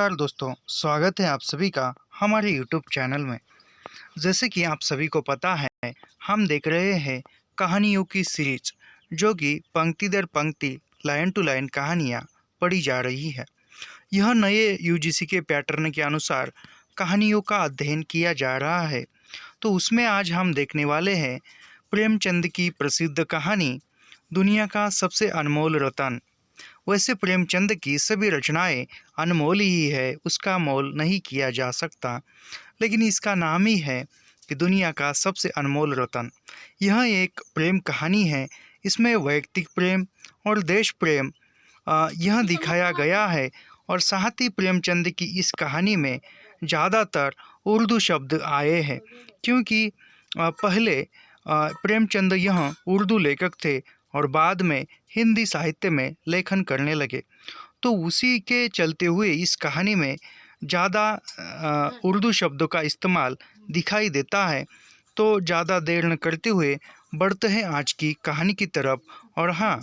नमस्कार दोस्तों, स्वागत है आप सभी का हमारे यूट्यूब चैनल में। जैसे कि आप सभी को पता है, हम देख रहे हैं कहानियों की सीरीज, जो कि पंक्ति दर पंक्ति, लाइन टू लाइन कहानियाँ पढ़ी जा रही है। यह नए यूजीसी के पैटर्न के अनुसार कहानियों का अध्ययन किया जा रहा है। तो उसमें आज हम देखने वाले हैं प्रेमचंद की प्रसिद्ध कहानी दुनिया का सबसे अनमोल रतन। वैसे प्रेमचंद की सभी रचनाएं अनमोल ही है, उसका मोल नहीं किया जा सकता, लेकिन इसका नाम ही है कि दुनिया का सबसे अनमोल रतन। यह एक प्रेम कहानी है। इसमें वैयक्तिक प्रेम और देश प्रेम यह दिखाया गया है। और साथ ही प्रेमचंद की इस कहानी में ज़्यादातर उर्दू शब्द आए हैं, क्योंकि पहले प्रेमचंद यह उर्दू लेखक थे और बाद में हिंदी साहित्य में लेखन करने लगे। तो उसी के चलते हुए इस कहानी में ज़्यादा उर्दू शब्दों का इस्तेमाल दिखाई देता है। तो ज़्यादा देर न करते हुए बढ़ते हैं आज की कहानी की तरफ। और हाँ,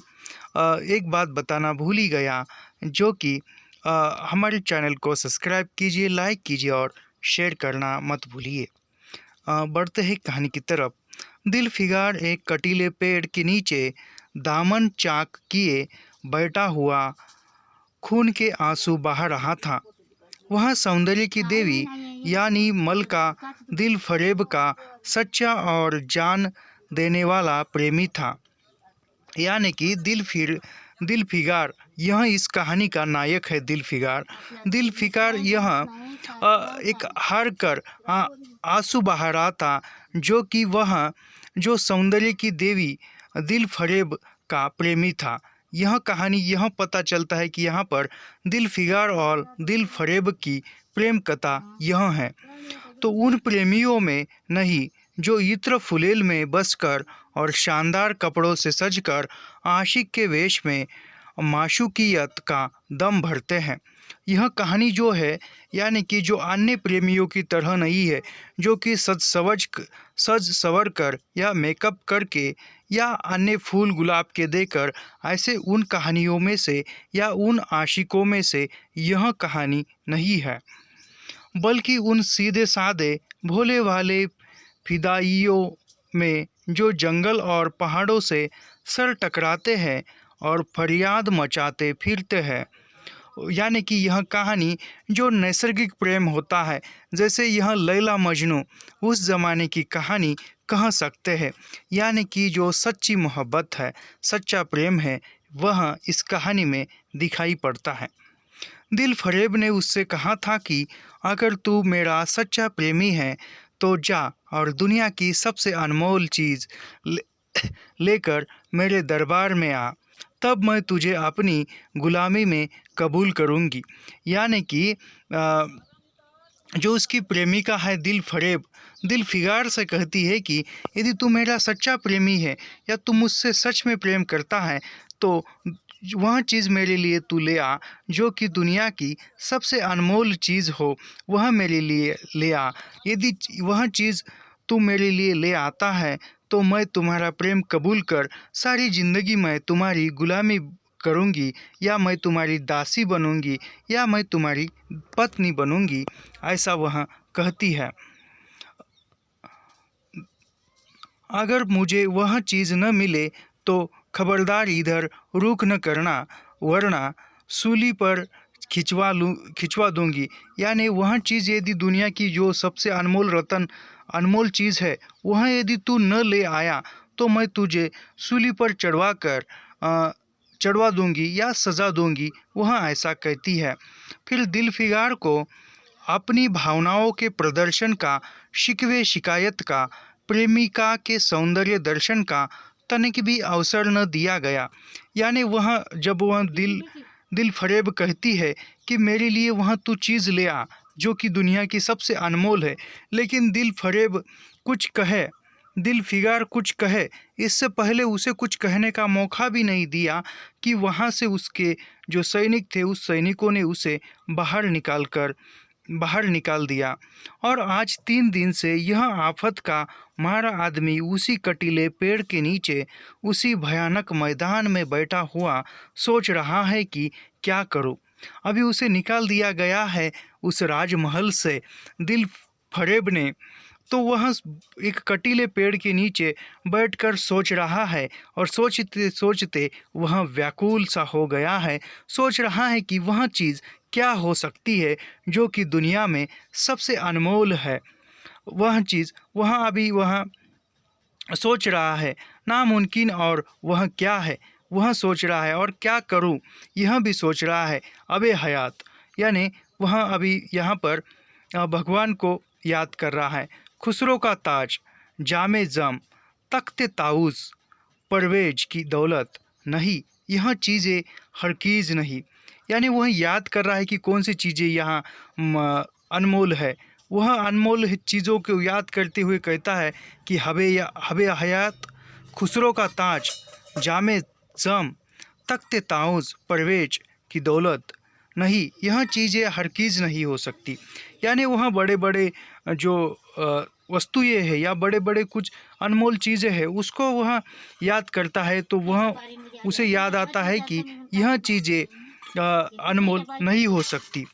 एक बात बताना भूल ही गया, जो कि हमारे चैनल को सब्सक्राइब कीजिए, लाइक कीजिए और शेयर करना मत भूलिए। बढ़ते हैं कहानी की तरफ। दिल फिगार एक कटीले पेड़ के नीचे दामन चाक किए बैठा हुआ खून के आंसू बहा रहा था। वह सौंदर्य की देवी यानी मलका दिल फरेब का सच्चा और जान देने वाला प्रेमी था। यानी कि दिल फिगार यह इस कहानी का नायक है। दिल फिगार यह एक हार कर आंसू बहा रहा था, जो कि वह जो सौंदर्य की देवी दिल फरेब का प्रेमी था। यह कहानी यह पता चलता है कि यहाँ पर दिल फिगार और दिल फरेब की प्रेम कथा यह है। तो उन प्रेमियों में नहीं जो इत्र फुलेल में बसकर और शानदार कपड़ों से सजकर आशिक के वेश में माशूकियत का दम भरते हैं। यह कहानी जो है, यानी कि जो अन्य प्रेमियों की तरह नहीं है, जो कि सज सवर कर या मेकअप करके या अन्य फूल गुलाब के देकर, ऐसे उन कहानियों में से या उन आशिकों में से यह कहानी नहीं है, बल्कि उन सीधे साधे भोले भाले फिदाइयों में जो जंगल और पहाड़ों से सर टकराते हैं और फरियाद मचाते फिरते हैं। यानी कि यह कहानी जो नैसर्गिक प्रेम होता है, जैसे यह लैला मजनू उस ज़माने की कहानी कह सकते हैं। यानी कि जो सच्ची मोहब्बत है, सच्चा प्रेम है, वह इस कहानी में दिखाई पड़ता है। दिल फरेब ने उससे कहा था कि अगर तू मेरा सच्चा प्रेमी है तो जा और दुनिया की सबसे अनमोल चीज़ लेकर मेरे दरबार में आ, तब मैं तुझे अपनी गुलामी में कबूल करूँगी। यानी कि जो उसकी प्रेमिका है दिल फरेब, दिल फिगार से कहती है कि यदि तू मेरा सच्चा प्रेमी है या तू मुझसे सच में प्रेम करता है, तो वह चीज़ मेरे लिए तू ले आ, जो कि दुनिया की सबसे अनमोल चीज़ हो, वह मेरे लिए ले आ। यदि वह चीज़ तू मेरे लिए ले आता है तो मैं तुम्हारा प्रेम कबूल कर सारी ज़िंदगी मैं तुम्हारी गुलामी करूँगी, या मैं तुम्हारी दासी बनूँगी, या मैं तुम्हारी पत्नी बनूँगी, ऐसा वह कहती है। अगर मुझे वह चीज़ न मिले तो खबरदार इधर रुख न करना, वरना सूली पर खिंचवा दूंगी। यानी वह चीज़ यदि दुनिया की जो सबसे अनमोल रतन अनमोल चीज़ है, वह यदि तू न ले आया तो मैं तुझे सूली पर चढ़वा दूंगी या सज़ा दूंगी, वह ऐसा कहती है। फिर दिल फिगार को अपनी भावनाओं के प्रदर्शन का, शिकवे शिकायत का, प्रेमिका के सौंदर्य दर्शन का तनिक भी अवसर न दिया गया। यानी जब वह दिल फरेब कहती है कि मेरे लिए वह तू चीज़ ले आ जो कि दुनिया की सबसे अनमोल है, लेकिन दिल फिगार कुछ कहे, इससे पहले उसे कुछ कहने का मौका भी नहीं दिया कि वहाँ से उसके जो सैनिक थे, उस सैनिकों ने उसे बाहर निकाल दिया। और आज 3 दिन से यह आफत का मारा आदमी उसी कटीले पेड़ के नीचे, उसी भयानक मैदान में बैठा हुआ सोच रहा है कि क्या करूं। अभी उसे निकाल दिया गया है उस राजमहल से दिल फरेब ने। तो वह एक कटीले पेड़ के नीचे बैठकर सोच रहा है और सोचते सोचते वह व्याकुल सा हो गया है। सोच रहा है कि वह चीज़ क्या हो सकती है जो कि दुनिया में सबसे अनमोल है। वह चीज़ वह सोच रहा है नामुमकिन, और वह क्या है वह सोच रहा है, और क्या करूं यह भी सोच रहा है। अबे हयात, यानी वह अभी यहाँ पर भगवान को याद कर रहा है। खुसरो का ताज, जामे जम, तख्त ताऊस, परवेज की दौलत नहीं, यह चीज़ें हरकीज़ नहीं। यानी वह याद कर रहा है कि कौन सी चीज़ें यहाँ अनमोल है। वह अनमोल चीज़ों को याद करते हुए कहता है कि हबे हयात, खुसरो का ताज, जामे जम, तख्त ताऊस, परवेज की दौलत नहीं, यह चीज़ें हरगिज़ नहीं हो सकती। यानी वह बड़े बड़े जो वस्तुएं है या बड़े बड़े कुछ अनमोल चीज़ें हैं उसको वह याद करता है, तो वह उसे याद आता है कि यह चीज़ें अनमोल नहीं हो सकती।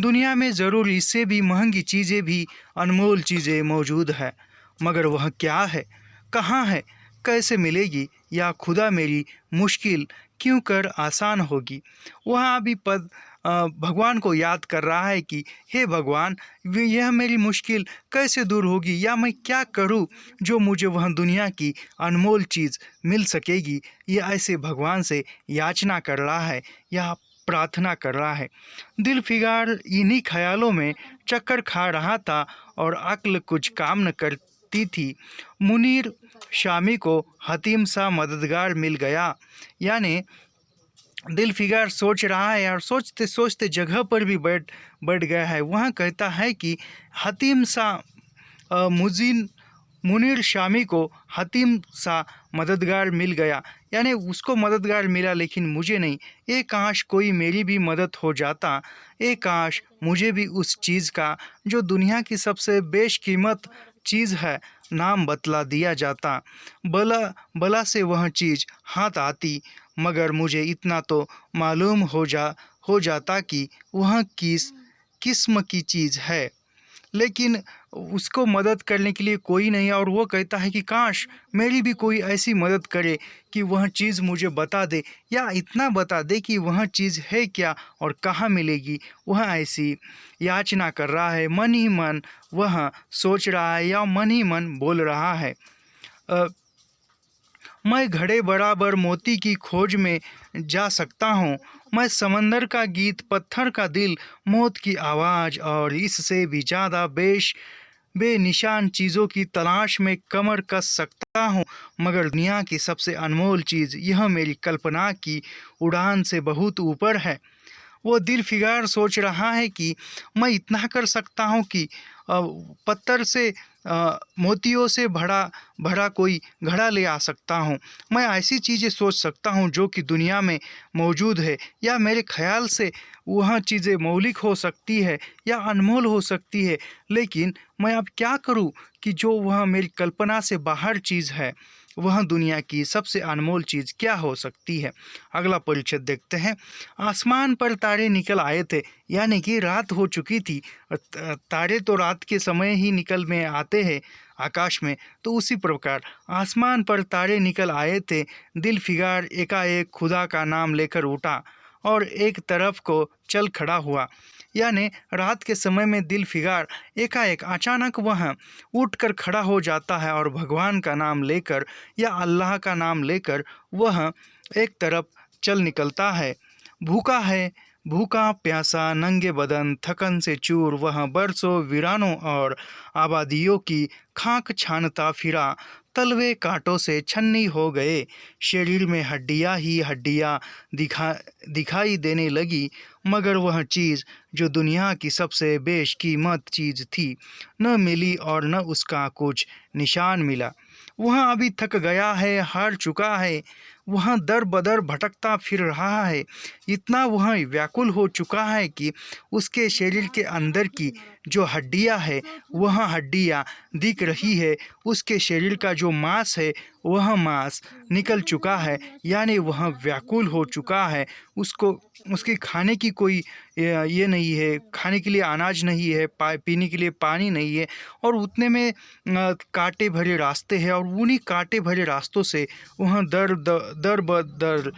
दुनिया में ज़रूर इससे भी महंगी चीज़ें भी अनमोल चीज़ें मौजूद है, मगर वह क्या है, कहाँ है, कैसे मिलेगी, या खुदा मेरी मुश्किल क्यों कर आसान होगी। वह अभी भगवान को याद कर रहा है कि हे भगवान, यह मेरी मुश्किल कैसे दूर होगी, या मैं क्या करूं जो मुझे वह दुनिया की अनमोल चीज़ मिल सकेगी। यह ऐसे भगवान से याचना कर रहा है या प्रार्थना कर रहा है। दिल फिगार इन्हीं ख्यालों में चक्कर खा रहा था और अक्ल कुछ काम न करती थी। मुनीर शामी को हतीम सा मददगार मिल गया। यानी दिल फिगार सोच रहा है और सोचते सोचते जगह पर भी बैठ गया है। वह कहता है कि हतीम सा मुजीन मुनीर शामी को हतीम सा मददगार मिल गया, यानी उसको मददगार मिला लेकिन मुझे नहीं। एक काश कोई मेरी भी मदद हो जाता, एक काश मुझे भी उस चीज़ का जो दुनिया की सबसे बेशकीमत चीज़ है नाम बतला दिया जाता। बला से वह चीज़ हाथ आती, मगर मुझे इतना तो मालूम हो जाता कि वह किस किस्म की चीज़ है, लेकिन उसको मदद करने के लिए कोई नहीं। और वो कहता है कि काश मेरी भी कोई ऐसी मदद करे कि वह चीज़ मुझे बता दे, या इतना बता दे कि वह चीज़ है क्या और कहाँ मिलेगी। वह ऐसी याचना कर रहा है, मन ही मन वह सोच रहा है या मन ही मन बोल रहा है। मैं घड़े बराबर मोती की खोज में जा सकता हूँ। मैं समंदर का गीत, पत्थर का दिल, मौत की आवाज़ और इससे भी ज़्यादा बेनिशान चीज़ों की तलाश में कमर कस सकता हूँ, मगर दुनिया की सबसे अनमोल चीज़ यह मेरी कल्पना की उड़ान से बहुत ऊपर है। वो दिल फिगार सोच रहा है कि मैं इतना कर सकता हूँ कि पत्थर से मोतियों से भरा कोई घड़ा ले आ सकता हूँ। मैं ऐसी चीज़ें सोच सकता हूँ जो कि दुनिया में मौजूद है, या मेरे ख्याल से वह चीज़ें मौलिक हो सकती है या अनमोल हो सकती है, लेकिन मैं अब क्या करूँ कि जो वह मेरी कल्पना से बाहर चीज़ है, वह दुनिया की सबसे अनमोल चीज़ क्या हो सकती है। अगला परिच्छेद देखते हैं। आसमान पर तारे निकल आए थे, यानी कि रात हो चुकी थी। तारे तो रात के समय ही निकल में आते हैं आकाश में, तो उसी प्रकार आसमान पर तारे निकल आए थे। दिल फिगार एकाएक खुदा का नाम लेकर उठा और एक तरफ को चल खड़ा हुआ। यानी रात के समय में दिल फिगार एकाएक अचानक वह उठकर खड़ा हो जाता है और भगवान का नाम लेकर या अल्लाह का नाम लेकर वह एक तरफ चल निकलता है। भूखा है, भूखा प्यासा, नंगे बदन, थकन से चूर वह बरसों वीरानों और आबादियों की खाक छानता फिरा। तलवे कांटों से छन्नी हो गए, शरीर में हड्डियां ही हड्डियां दिखाई देने लगी, मगर वह चीज़ जो दुनिया की सबसे बेशकीमत चीज़ थी न मिली और न उसका कुछ निशान मिला। वह अभी थक गया है, हार चुका है। वह दर बदर भटकता फिर रहा है। इतना वह व्याकुल हो चुका है कि उसके शरीर के अंदर की जो हड्डियां है वह हड्डियां दिख रही है, उसके शरीर का जो मांस है वह मांस निकल चुका है, यानी वह व्याकुल हो चुका है। उसको उसकी खाने की कोई ये नहीं है, खाने के लिए अनाज नहीं है, पीने के लिए पानी नहीं है, और उतने में कांटे भरे रास्ते हैं, और उन्हीं कांटे भरे रास्तों से वह दर ब दर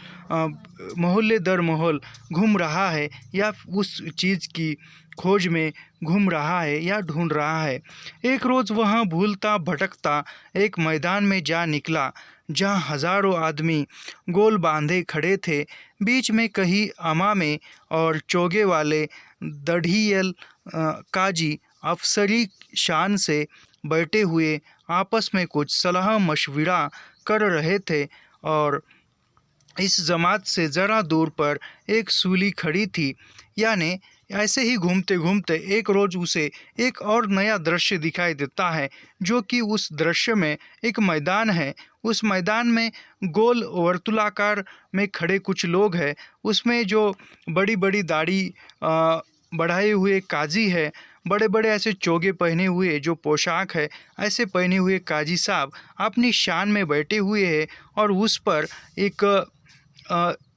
मोहल्ले दर मोहल घूम रहा है, या उस चीज़ की खोज में घूम रहा है या ढूंढ रहा है। एक रोज़ वह भूलता भटकता एक मैदान में जा निकला जहाँ हजारों आदमी गोल बांधे खड़े थे। बीच में कहीं अमामे और चोगे वाले दढ़ियल काजी अफसरी शान से बैठे हुए आपस में कुछ सलाह मशविरा कर रहे थे, और इस जमात से ज़रा दूर पर एक सूली खड़ी थी। यानी ऐसे ही घूमते घूमते एक रोज़ उसे एक और नया दृश्य दिखाई देता है, जो कि उस दृश्य में एक मैदान है। उस मैदान में गोल वर्तुलाकार में खड़े कुछ लोग हैं। उसमें जो बड़ी बड़ी दाढ़ी बढ़ाए हुए काजी है, बड़े बड़े ऐसे चोगे पहने हुए जो पोशाक है, ऐसे पहने हुए काजी साहब अपनी शान में बैठे हुए हैं, और उस पर एक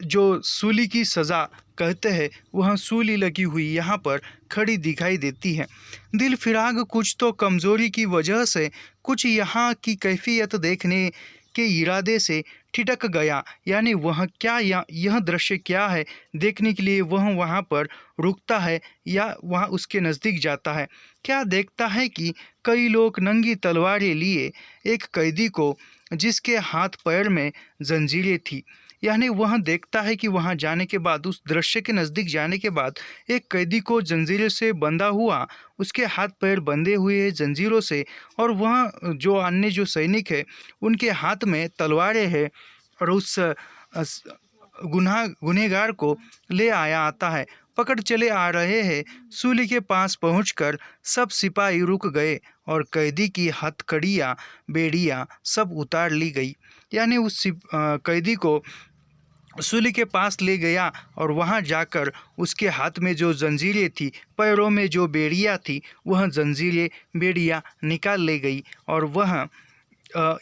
जो सूली की सज़ा कहते हैं वह सूली लगी हुई यहाँ पर खड़ी दिखाई देती है। दिल फिराग कुछ तो कमज़ोरी की वजह से, कुछ यहाँ की कैफियत देखने के इरादे से ठिठक गया। यानी वह क्या यह दृश्य क्या है देखने के लिए वह वहाँ पर रुकता है या वहाँ उसके नज़दीक जाता है। क्या देखता है कि कई लोग नंगी तलवारें लिए एक कैदी को, जिसके हाथ पैर में जंजीरें थी, यानी वह देखता है कि वहां जाने के बाद, उस दृश्य के नज़दीक जाने के बाद, एक कैदी को जंजीरों से बंधा हुआ, उसके हाथ पैर बंधे हुए हैं जंजीरों से, और वह जो अन्य जो सैनिक है उनके हाथ में तलवारें हैं, और उस गुनहगार को ले आया आता है, पकड़ चले आ रहे हैं। सूली के पास पहुंचकर सब सिपाही रुक गए और कैदी की हथकड़ियाँ बेड़ियाँ सब उतार ली गई। यानी उस कैदी को सूली के पास ले गया, और वहां जाकर उसके हाथ में जो जंजीरें थी, पैरों में जो बेड़ियाँ थी, वह जंजीरें बेड़ियाँ निकाल ले गई, और वह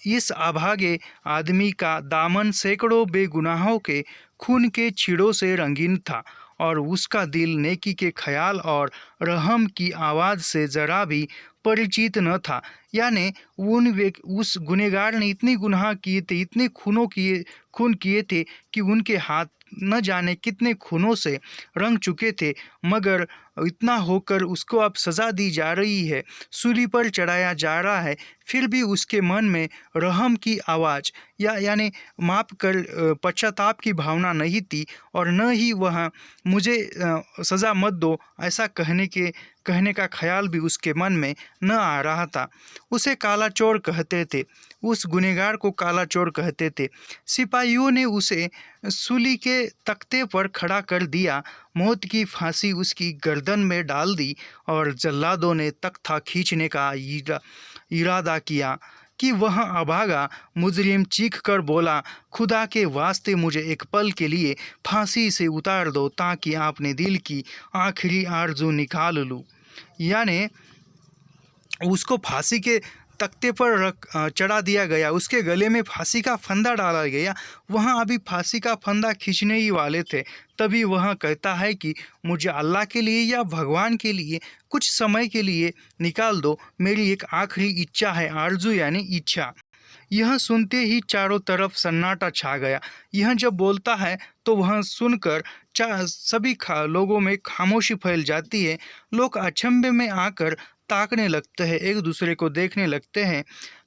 इस अभागे आदमी का दामन सैकड़ों बेगुनाहों के खून के छीड़ों से रंगीन था, और उसका दिल नेकी के ख्याल और रहम की आवाज़ से ज़रा भी परिचित न था। यानी उस गुनहगार ने इतने गुनाह किए थे, इतने खून किए थे कि उनके हाथ न जाने कितने खूनों से रंग चुके थे, मगर इतना होकर उसको अब सज़ा दी जा रही है, सूली पर चढ़ाया जा रहा है, फिर भी उसके मन में रहम की आवाज़ यानी माफ़ कर, पश्चाताप की भावना नहीं थी, और न ही वह मुझे सज़ा मत दो ऐसा कहने का ख्याल भी उसके मन में न आ रहा था। उसे काला चोर कहते थे, उस गुनहगार को काला चोर कहते थे। सिपाहियों ने उसे सूली के तख्ते पर खड़ा कर दिया, मौत की फांसी उसकी गर्दन में डाल दी, और जल्लादों ने तख्ता खींचने का इरादा किया कि वह अभागा मुजरिम चीख कर बोला, खुदा के वास्ते मुझे एक पल के लिए फांसी से उतार दो, ताकि आपने दिल की आखिरी आरजू निकाल लूँ। यानी उसको फांसी के तख्ते पर चढ़ा दिया गया, उसके गले में फांसी का फंदा डाला गया। वहाँ अभी फांसी का फंदा खींचने ही वाले थे, तभी वह कहता है कि मुझे अल्लाह के लिए या भगवान के लिए कुछ समय के लिए निकाल दो, मेरी एक आखिरी इच्छा है, आरजू यानी इच्छा। यह सुनते ही चारों तरफ सन्नाटा छा गया। यह जब बोलता है तो वह सुनकर सभी लोगों में खामोशी फैल जाती है। लोग अचंभे में आकर ताकने लगते हैं, एक दूसरे को देखने लगते हैं।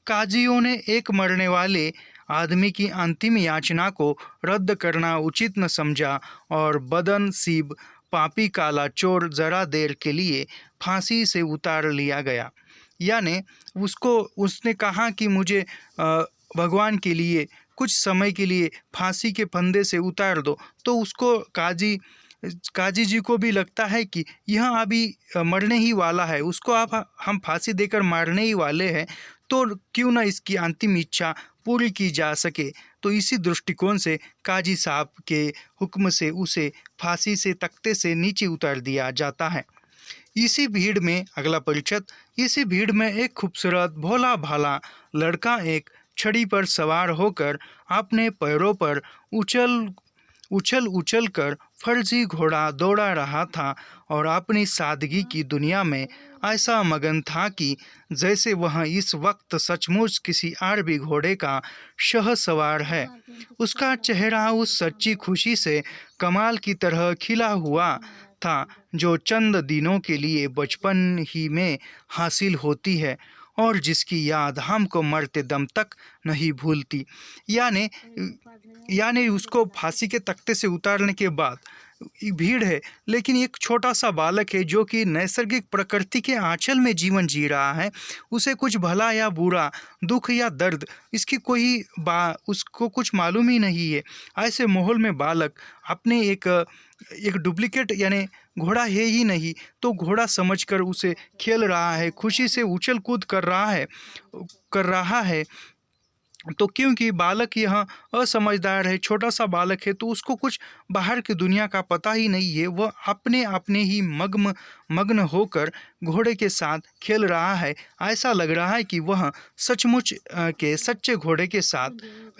काजियों ने एक मरने वाले आदमी की अंतिम याचना को रद्द करना उचित न समझा, और बदनसीब पापी काला चोर जरा देर के लिए फांसी से उतार लिया गया। यानी उसने कहा कि मुझे भगवान के लिए कुछ समय के लिए फांसी के फंदे से उतार दो, तो उसको काजी जी को भी लगता है कि यह अभी मरने ही वाला है, उसको आप हम फांसी देकर मारने ही वाले हैं, तो क्यों ना इसकी अंतिम इच्छा पूरी की जा सके। तो इसी दृष्टिकोण से काजी साहब के हुक्म से उसे फांसी से तख्ते से नीचे उतार दिया जाता है। इसी भीड़ में अगला परिचित, इसी भीड़ में एक खूबसूरत भोला भाला लड़का एक छड़ी पर सवार होकर अपने पैरों पर उछल उछल उछल कर फर्जी घोड़ा दौड़ा रहा था और अपनी सादगी की दुनिया में ऐसा मगन था कि जैसे वह इस वक्त सचमुच किसी अरबी घोड़े का शहसवार है। उसका चेहरा उस सच्ची खुशी से कमाल की तरह खिला हुआ था जो चंद दिनों के लिए बचपन ही में हासिल होती है और जिसकी याद हमको मरते दम तक नहीं भूलती। यानी यानी उसको फांसी के तख्ते से उतारने के बाद भीड़ है, लेकिन एक छोटा सा बालक है जो कि नैसर्गिक प्रकृति के आंचल में जीवन जी रहा है। उसे कुछ भला या बुरा, दुख या दर्द, इसकी कोई उसको कुछ मालूम ही नहीं है। ऐसे माहौल में बालक अपने एक डुप्लीकेट यानी घोड़ा है ही नहीं तो घोड़ा समझकर उसे खेल रहा है, खुशी से उछल कूद कर रहा है। तो क्योंकि बालक यहाँ असमझदार है, छोटा सा बालक है, तो उसको कुछ बाहर की दुनिया का पता ही नहीं है। वह अपने अपने ही मग्न होकर घोड़े के साथ खेल रहा है। ऐसा लग रहा है कि वह सचमुच के सच्चे घोड़े के साथ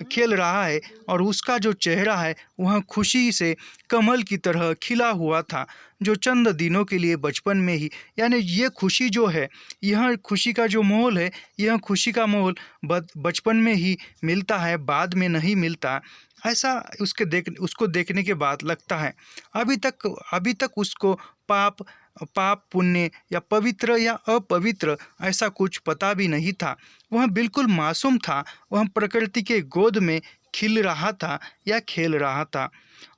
खेल रहा है और उसका जो चेहरा है वह खुशी से कमल की तरह खिला हुआ था जो चंद दिनों के लिए बचपन में ही, यानी ये खुशी जो है, यह खुशी का जो माहौल है, यह खुशी का माहौल बचपन में ही मिलता है, बाद में नहीं मिलता। ऐसा उसको देखने के बाद लगता है अभी तक उसको पाप पुण्य या पवित्र या अपवित्र ऐसा कुछ पता भी नहीं था। वह बिल्कुल मासूम था। वह प्रकृति के गोद में खिल रहा था या खेल रहा था।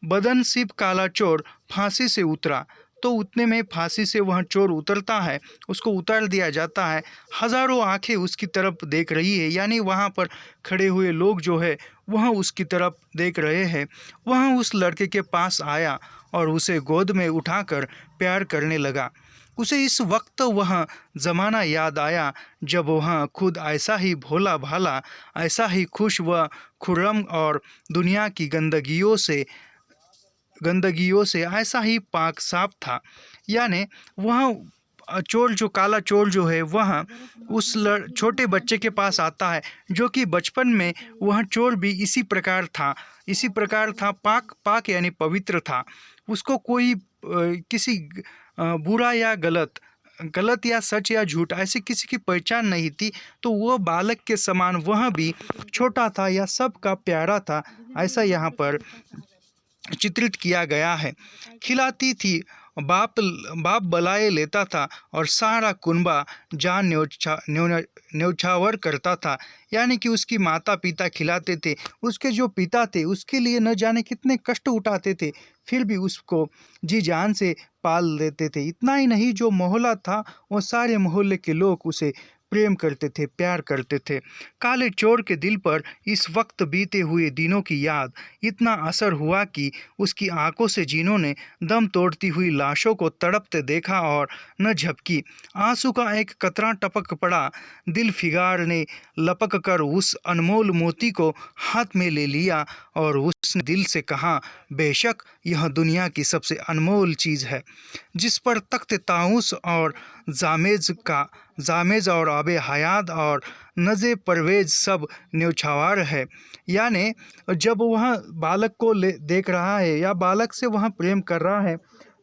बदनसीब काला चोर फांसी से उतरा तो उतने में फांसी से वह चोर उतरता है, उसको उतार दिया जाता है। हजारों आंखें उसकी तरफ देख रही है, यानी वहाँ पर खड़े हुए लोग जो है वह उसकी तरफ देख रहे हैं। वह उस लड़के के पास आया और उसे गोद में उठाकर प्यार करने लगा। उसे इस वक्त वह ज़माना याद आया जब वह खुद ऐसा ही भोला भाला, ऐसा ही खुश व खुर्रम और दुनिया की गंदगियों से ऐसा ही पाक साफ था। यानी वह चोर जो काला चोर जो है वह उस छोटे बच्चे के पास आता है जो कि बचपन में वह चोर भी इसी प्रकार था, पाक यानी पवित्र था। उसको कोई किसी बुरा या गलत या सच या झूठ ऐसी किसी की पहचान नहीं थी। तो वह बालक के समान वह भी छोटा था या सबका प्यारा था, ऐसा यहाँ पर चित्रित किया गया है। खिलाती थी, बाप बलाए लेता था और सारा कुनबा जान न्योछावर करता था। यानी कि उसकी माता पिता खिलाते थे, उसके जो पिता थे उसके लिए न जाने कितने कष्ट उठाते थे, फिर भी उसको जी जान से पाल देते थे। इतना ही नहीं, जो मोहल्ला था वो सारे मोहल्ले के लोग उसे प्रेम करते थे, प्यार करते थे। काले चोर के दिल पर इस वक्त बीते हुए दिनों की याद इतना असर हुआ कि उसकी आंखों से जिन्हों ने दम तोड़ती हुई लाशों को तड़पते देखा और न झपकी। आंसू का एक कतरा टपक पड़ा। दिल फिगार ने लपक कर उस अनमोल मोती को हाथ में ले लिया और उसने दिल से कहा, बेशक यह दुनिया की सबसे अनमोल चीज़ है, जिस पर तख्त ताऊस और जामेज और आबे हयात और नज़े परवेज सब न्योछावर है। यानी जब वह बालक को देख रहा है या बालक से वह प्रेम कर रहा है,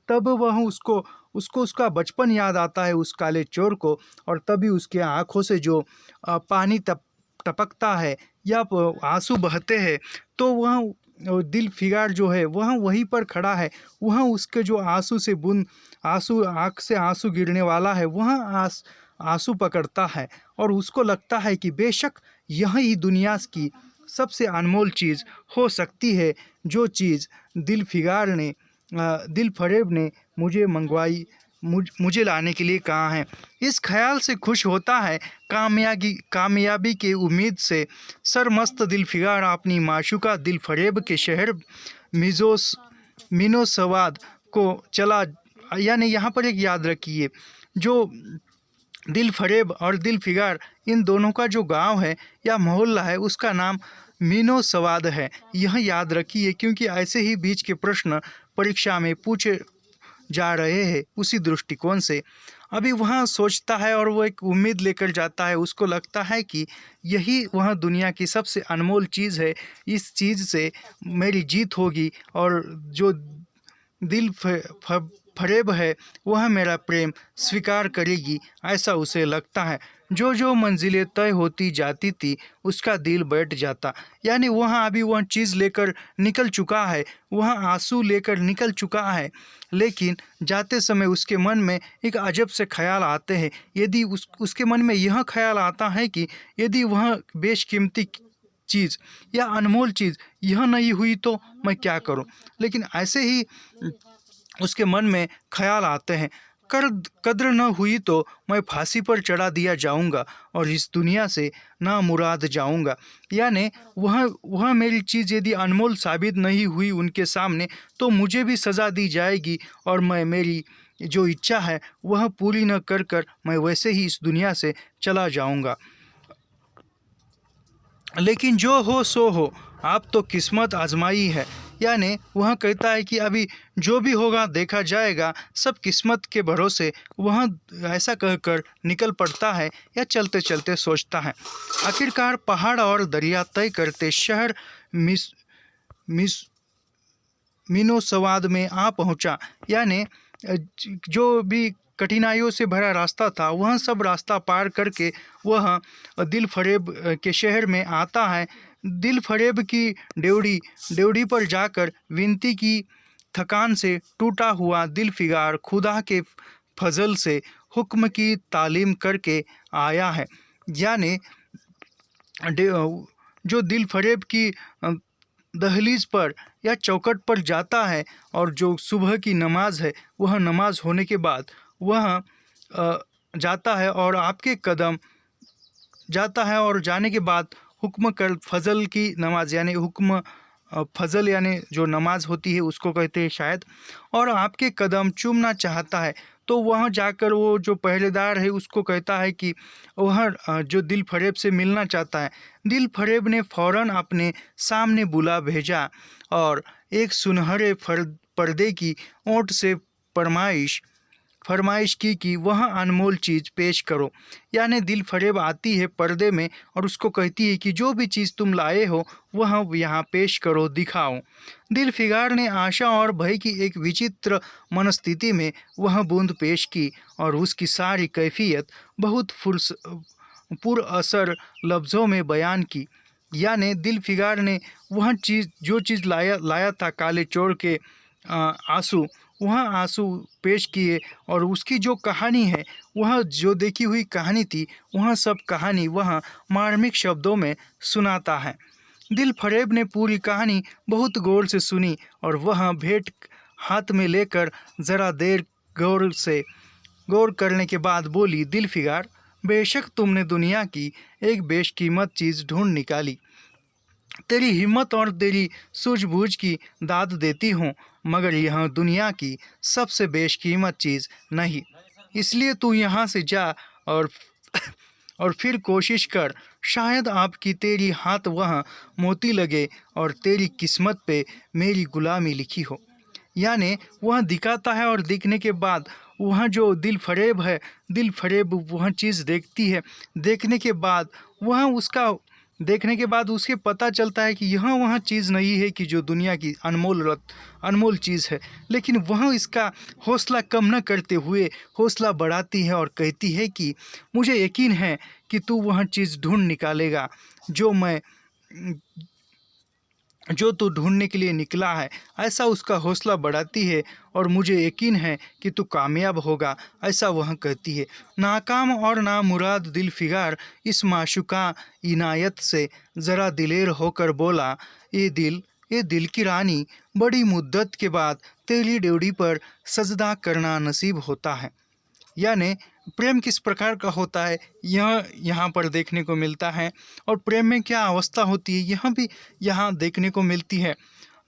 तब वह उसको उसका बचपन याद आता है उस काले चोर को, और तभी उसके आँखों से जो पानी टपकता है या आंसू बहते हैं, तो वह दिल फिगार जो है वह वहीं पर खड़ा है। वह उसके जो आंख से आंसू गिरने वाला है, वह आंसू पकड़ता है और उसको लगता है कि बेशक यही दुनिया की सबसे अनमोल चीज़ हो सकती है, जो चीज़ दिल फरेब ने मुझे लाने के लिए कहा है। इस ख्याल से खुश होता है, कामयाबी के उम्मीद से सरमस्त दिल फिगार अपनी माशूका दिल फरेब के शहर मिनोसवाद को चला। यानी यहाँ पर एक याद रखिए, जो दिल फरेब और दिल फिगार इन दोनों का जो गांव है या मोहल्ला है, उसका नाम मीनो सवाद है। यह याद रखिए, क्योंकि ऐसे ही बीच के प्रश्न परीक्षा में पूछे जा रहे हैं। उसी दृष्टिकोण से अभी वह सोचता है और वो एक उम्मीद लेकर जाता है। उसको लगता है कि यही वह दुनिया की सबसे अनमोल चीज़ है, इस चीज़ से मेरी जीत होगी और जो दिल फरेब है वह मेरा प्रेम स्वीकार करेगी, ऐसा उसे लगता है। जो जो मंजिलें तय होती जाती थी उसका दिल बैठ जाता, यानी वह अभी वह चीज़ लेकर निकल चुका है, वह आंसू लेकर निकल चुका है, लेकिन जाते समय उसके मन में एक अजब से ख्याल आते हैं। यदि उसके मन में यह ख्याल आता है कि यदि वह बेशकीमती चीज़ या अनमोल चीज़ यह नहीं हुई तो मैं क्या करूं। लेकिन ऐसे ही उसके मन में ख्याल आते हैं, कद्र न हुई तो मैं फांसी पर चढ़ा दिया जाऊंगा और इस दुनिया से ना मुराद जाऊंगा। यानी वह मेरी चीज़ यदि अनमोल साबित नहीं हुई उनके सामने तो मुझे भी सज़ा दी जाएगी और मैं मेरी जो इच्छा है वह पूरी न कर मैं वैसे ही इस दुनिया से चला जाऊंगा। लेकिन जो हो सो हो, आप तो किस्मत आजमाई है। यानी वह कहता है कि अभी जो भी होगा देखा जाएगा, सब किस्मत के भरोसे। वह ऐसा कहकर निकल पड़ता है या चलते चलते सोचता है। आखिरकार पहाड़ और दरिया तय करते शहर मीनोसवाद में आ पहुंचा। यानी जो भी कठिनाइयों से भरा रास्ता था वह सब रास्ता पार करके वह दिल फरेब के शहर में आता है। दिल फरेब की ड्योढ़ी पर जाकर विनती की। थकान से टूटा हुआ दिल फिगार खुदा के फजल से हुक्म की तालीम करके आया है। यानी जो दिल फरेब की दहलीज पर या चौखट पर जाता है और जो सुबह की नमाज है वह नमाज होने के बाद वह जाता है और आपके कदम जाता है और जाने के बाद हुक्म कर फजल की नमाज, यानी हुक्म फजल यानी जो नमाज होती है उसको कहते हैं शायद, और आपके कदम चूमना चाहता है। तो वहाँ जाकर वो जो पहरेदार है उसको कहता है कि वह जो दिल फरेब से मिलना चाहता है। दिल फरेब ने फ़ौरन अपने सामने बुला भेजा और एक सुनहरे पर्दे की ओट से फरमाइश की कि वह अनमोल चीज़ पेश करो। यानी दिल फरेब आती है पर्दे में और उसको कहती है कि जो भी चीज़ तुम लाए हो वह यहाँ पेश करो, दिखाओ। दिल फिगार ने आशा और भय की एक विचित्र मनस्थिति में वह बूंद पेश की और उसकी सारी कैफियत बहुत पुरअसर लफ्ज़ों में बयान की। यानी दिल फिगार ने वह चीज़ जो चीज़ लाया था, काले चोर के आंसू, वह आंसू पेश किए और उसकी जो कहानी है, वह जो देखी हुई कहानी थी, वह सब कहानी वह मार्मिक शब्दों में सुनाता है। दिल फरेब ने पूरी कहानी बहुत गौर से सुनी और वह भेंट हाथ में लेकर ज़रा देर गौर करने के बाद बोली, दिल फिगार, बेशक तुमने दुनिया की एक बेशकीमत चीज़ ढूंढ निकाली। तेरी हिम्मत और तेरी सूझबूझ की दाद देती हूँ, मगर यह दुनिया की सबसे बेशकीमत चीज़ नहीं। इसलिए तू यहाँ से जा और फिर कोशिश कर, शायद आपकी तेरी हाथ वह मोती लगे और तेरी किस्मत पे मेरी गुलामी लिखी हो। यानी वह दिखाता है और दिखने के बाद वह जो दिल फरेब है, दिल फरेब वह चीज़ देखती है। देखने के बाद उसे पता चलता है कि यह वह चीज़ नहीं है कि जो दुनिया की अनमोल चीज़ है, लेकिन वह इसका हौसला कम न करते हुए हौसला बढ़ाती है और कहती है कि मुझे यकीन है कि तू वह चीज़ ढूंढ निकालेगा जो तू ढूंढने के लिए निकला है। ऐसा उसका हौसला बढ़ाती है और मुझे यकीन है कि तू कामयाब होगा, ऐसा वह कहती है। नाकाम और नामुराद दिल फिगार इस माशूका इनायत से ज़रा दिलेर होकर बोला, ये दिल की रानी, बड़ी मुद्दत के बाद तेरी ड्योढ़ी पर सजदा करना नसीब होता है। यानी प्रेम किस प्रकार का होता है यह यहाँ पर देखने को मिलता है, और प्रेम में क्या अवस्था होती है यह भी यहाँ देखने को मिलती है।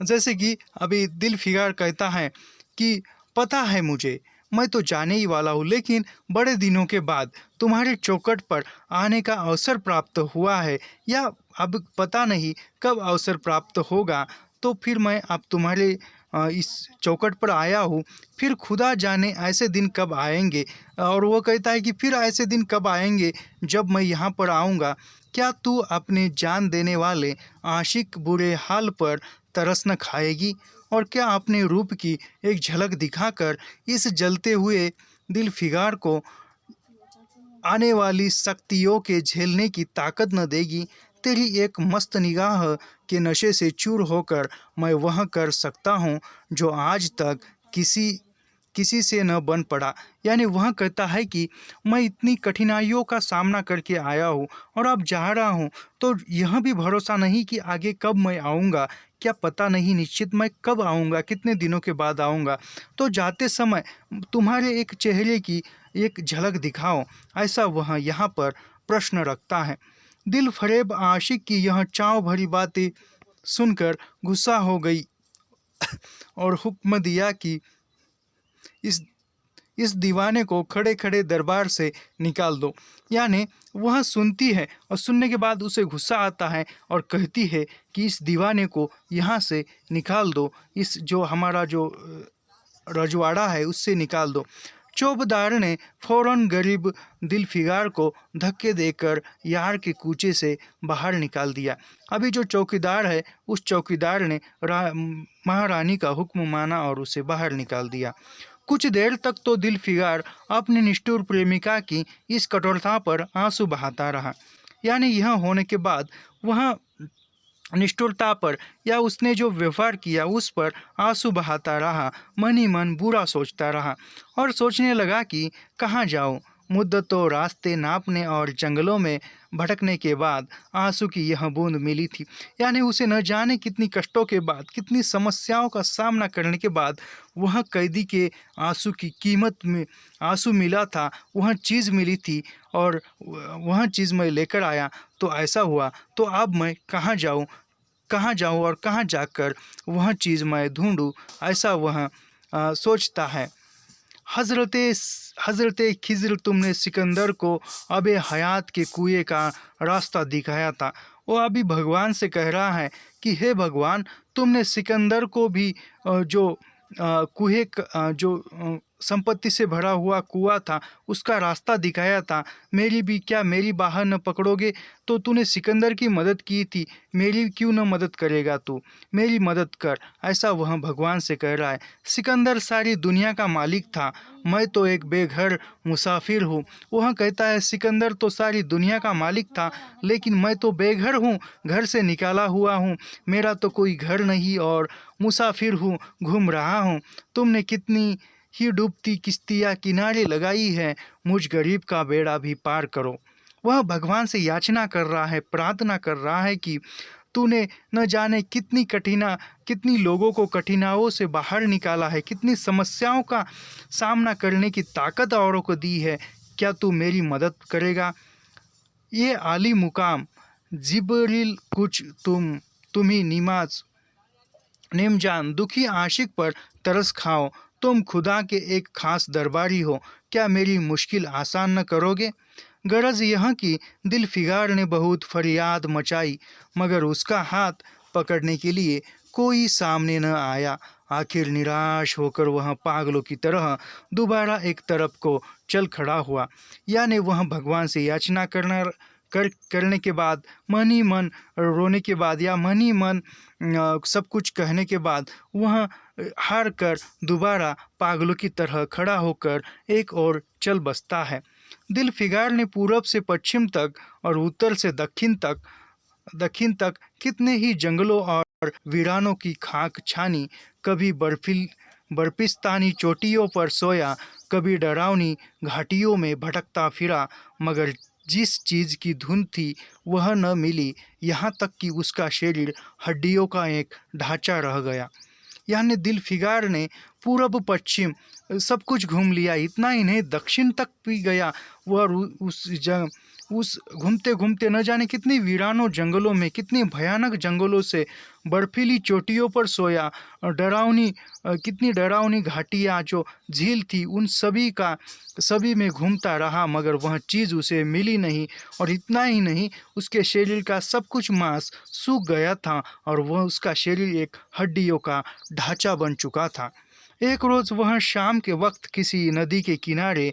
जैसे कि अभी दिल फिगार कहता है कि पता है मुझे, मैं तो जाने ही वाला हूँ, लेकिन बड़े दिनों के बाद तुम्हारे चौखट पर आने का अवसर प्राप्त हुआ है, या अब पता नहीं कब अवसर प्राप्त होगा। तो फिर मैं अब तुम्हारे इस चौखट पर आया हूँ। फिर खुदा जाने ऐसे दिन कब आएंगे। और वो कहता है कि फिर ऐसे दिन कब आएंगे जब मैं यहाँ पर आऊँगा। क्या तू अपने जान देने वाले आशिक बुरे हाल पर तरस न खाएगी? और क्या अपने रूप की एक झलक दिखाकर इस जलते हुए दिल फिगार को आने वाली शक्तियों के झेलने की ताकत न देगी? तेरी एक मस्त निगाह के नशे से चूर होकर मैं वह कर सकता हूँ जो आज तक किसी किसी से न बन पड़ा। यानी वह कहता है कि मैं इतनी कठिनाइयों का सामना करके आया हूँ और अब जा रहा हूँ, तो यह भी भरोसा नहीं कि आगे कब मैं आऊँगा। क्या पता नहीं निश्चित मैं कब आऊँगा, कितने दिनों के बाद आऊँगा। तो जाते समय तुम्हारे एक चेहरे की एक झलक दिखाओ, ऐसा वह यहाँ पर प्रश्न रखता है। दिल फरेब आशिक की यह चाव भरी बातें सुनकर गुस्सा हो गई और हुक्म दिया कि इस इस दीवाने को खड़े खड़े दरबार से निकाल दो। यानी वह सुनती है और सुनने के बाद उसे गुस्सा आता है और कहती है कि इस दीवाने को यहाँ से निकाल दो, इस जो हमारा जो रजवाड़ा है उससे निकाल दो। चौबदार ने फौरन गरीब दिलफिगार को धक्के देकर यार के कूचे से बाहर निकाल दिया। अभी जो चौकीदार है उस चौकीदार ने महारानी का हुक्म माना और उसे बाहर निकाल दिया। कुछ देर तक तो दिलफिगार अपनी निष्ठुर प्रेमिका की इस कठोरता पर आंसू बहाता रहा। यानी यह होने के बाद वह निष्ठुरता पर या उसने जो व्यवहार किया उस पर आंसू बहाता रहा, मन ही मन बुरा सोचता रहा और सोचने लगा कि कहाँ जाऊँ। मुद्दतों रास्ते नापने और जंगलों में भटकने के बाद आंसू की यह बूंद मिली थी। यानी उसे न जाने कितनी कष्टों के बाद, कितनी समस्याओं का सामना करने के बाद वह कैदी के आंसू की कीमत में आंसू मिला था, वह चीज़ मिली थी और वह चीज़ मैं लेकर आया। तो ऐसा हुआ, तो अब मैं कहाँ जाऊँ और कहाँ जाकर वह चीज़ मैं ढूंढूँ, ऐसा वह सोचता है। हज़रत खिज़र तुमने सिकंदर को अबे हयात के कुएं का रास्ता दिखाया था। वो अभी भगवान से कह रहा है कि हे भगवान, तुमने सिकंदर को भी जो संपत्ति से भरा हुआ कुआं था उसका रास्ता दिखाया था। मेरी बाहर न पकड़ोगे? तो तूने सिकंदर की मदद की थी, मेरी क्यों न मदद करेगा? तू मेरी मदद कर, ऐसा वह भगवान से कह रहा है। सिकंदर सारी दुनिया का मालिक था, मैं तो एक बेघर मुसाफिर हूँ। वह कहता है सिकंदर तो सारी दुनिया का मालिक था, लेकिन मैं तो बेघर हूँ, घर से निकाला हुआ हूँ, मेरा तो कोई घर नहीं और मुसाफिर हूँ, घूम रहा हूँ। तुमने कितनी ही डूबती किश्तियाँ किनारे लगाई है, मुझ गरीब का बेड़ा भी पार करो। वह भगवान से याचना कर रहा है, प्रार्थना कर रहा है कि तूने न जाने कितनी लोगों को कठिनाइयों से बाहर निकाला है, कितनी समस्याओं का सामना करने की ताकत औरों को दी है। क्या तू मेरी मदद करेगा? ये आली मुकाम जिब्रील कुछ तुम्ही निमजान दुखी आशिक पर तरस खाओ। तुम खुदा के एक खास दरबारी हो, क्या मेरी मुश्किल आसान न करोगे? गरज यह कि दिलफिगार ने बहुत फरियाद मचाई, मगर उसका हाथ पकड़ने के लिए कोई सामने न आया। आखिर निराश होकर वह पागलों की तरह दोबारा एक तरफ को चल खड़ा हुआ। यानी वह भगवान से याचना करने के बाद, मन ही मन रोने के बाद या मन ही मन सब कुछ कहने के बाद वह हार कर दोबारा पागलों की तरह खड़ा होकर एक और चल बसता है। दिलफिगार ने पूरब से पश्चिम तक और उत्तर से दक्षिण तक कितने ही जंगलों और वीरानों की खाक छानी। कभी बर्फिस्तानी चोटियों पर सोया, कभी डरावनी घाटियों में भटकता फिरा, मगर जिस चीज़ की धुन थी वह न मिली। यहाँ तक कि उसका शरीर हड्डियों का एक ढांचा रह गया। यानी दिलफिगार ने पूरब पश्चिम सब कुछ घूम लिया, इतना ही नहीं दक्षिण तक भी गया। वह उस घूमते घूमते न जाने कितनी वीरानों जंगलों में, कितनी भयानक जंगलों से बर्फीली चोटियों पर सोया, कितनी डरावनी घाटियाँ जो झील थी, उन सभी में घूमता रहा, मगर वह चीज़ उसे मिली नहीं। और इतना ही नहीं, उसके शरीर का सब कुछ मांस सूख गया था और वह उसका शरीर एक हड्डियों का ढांचा बन चुका था। एक रोज़ वह शाम के वक्त किसी नदी के किनारे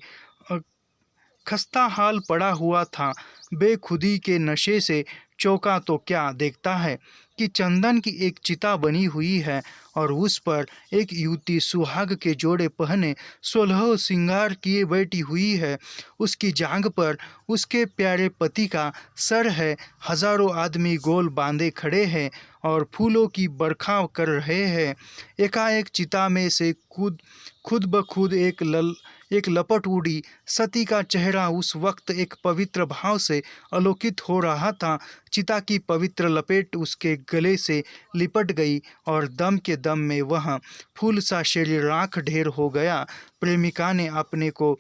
खस्ता हाल पड़ा हुआ था। बेखुदी के नशे से चौंका तो क्या देखता है कि चंदन की एक चिता बनी हुई है और उस पर एक युवती सुहाग के जोड़े पहने 16 श्रृंगार किए बैठी हुई है। उसकी जांघ पर उसके प्यारे पति का सर है। हजारों आदमी गोल बांधे खड़े हैं और फूलों की बरखा कर रहे हैं। एकाएक चिता में से खुद ब खुद एक लपट उड़ी। सती का चेहरा उस वक्त एक पवित्र भाव से आलोकित हो रहा था। चिता की पवित्र लपेट उसके गले से लिपट गई और दम के दम में वह फूल सा शरीर राख ढेर हो गया। प्रेमिका ने अपने को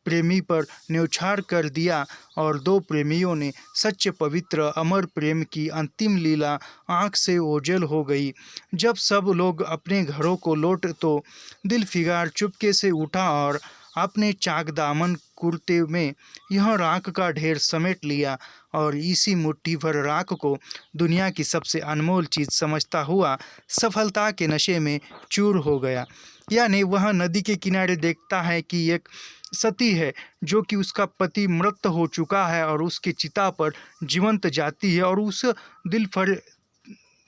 प्रेमी पर न्यौछावर कर दिया और दो प्रेमियों ने सच्चे पवित्र अमर प्रेम की अंतिम लीला आँख से ओझल हो गई। जब सब लोग अपने घरों को लौट तो दिलफिगार चुपके से उठा और अपने चाक दामन कुर्ते में यह राख का ढेर समेट लिया और इसी मुट्ठी भर राख को दुनिया की सबसे अनमोल चीज़ समझता हुआ सफलता के नशे में चूर हो गया। यानी वह नदी के किनारे देखता है कि एक सती है जो कि उसका पति मृत हो चुका है और उसकी चिता पर जीवंत जाती है, और उस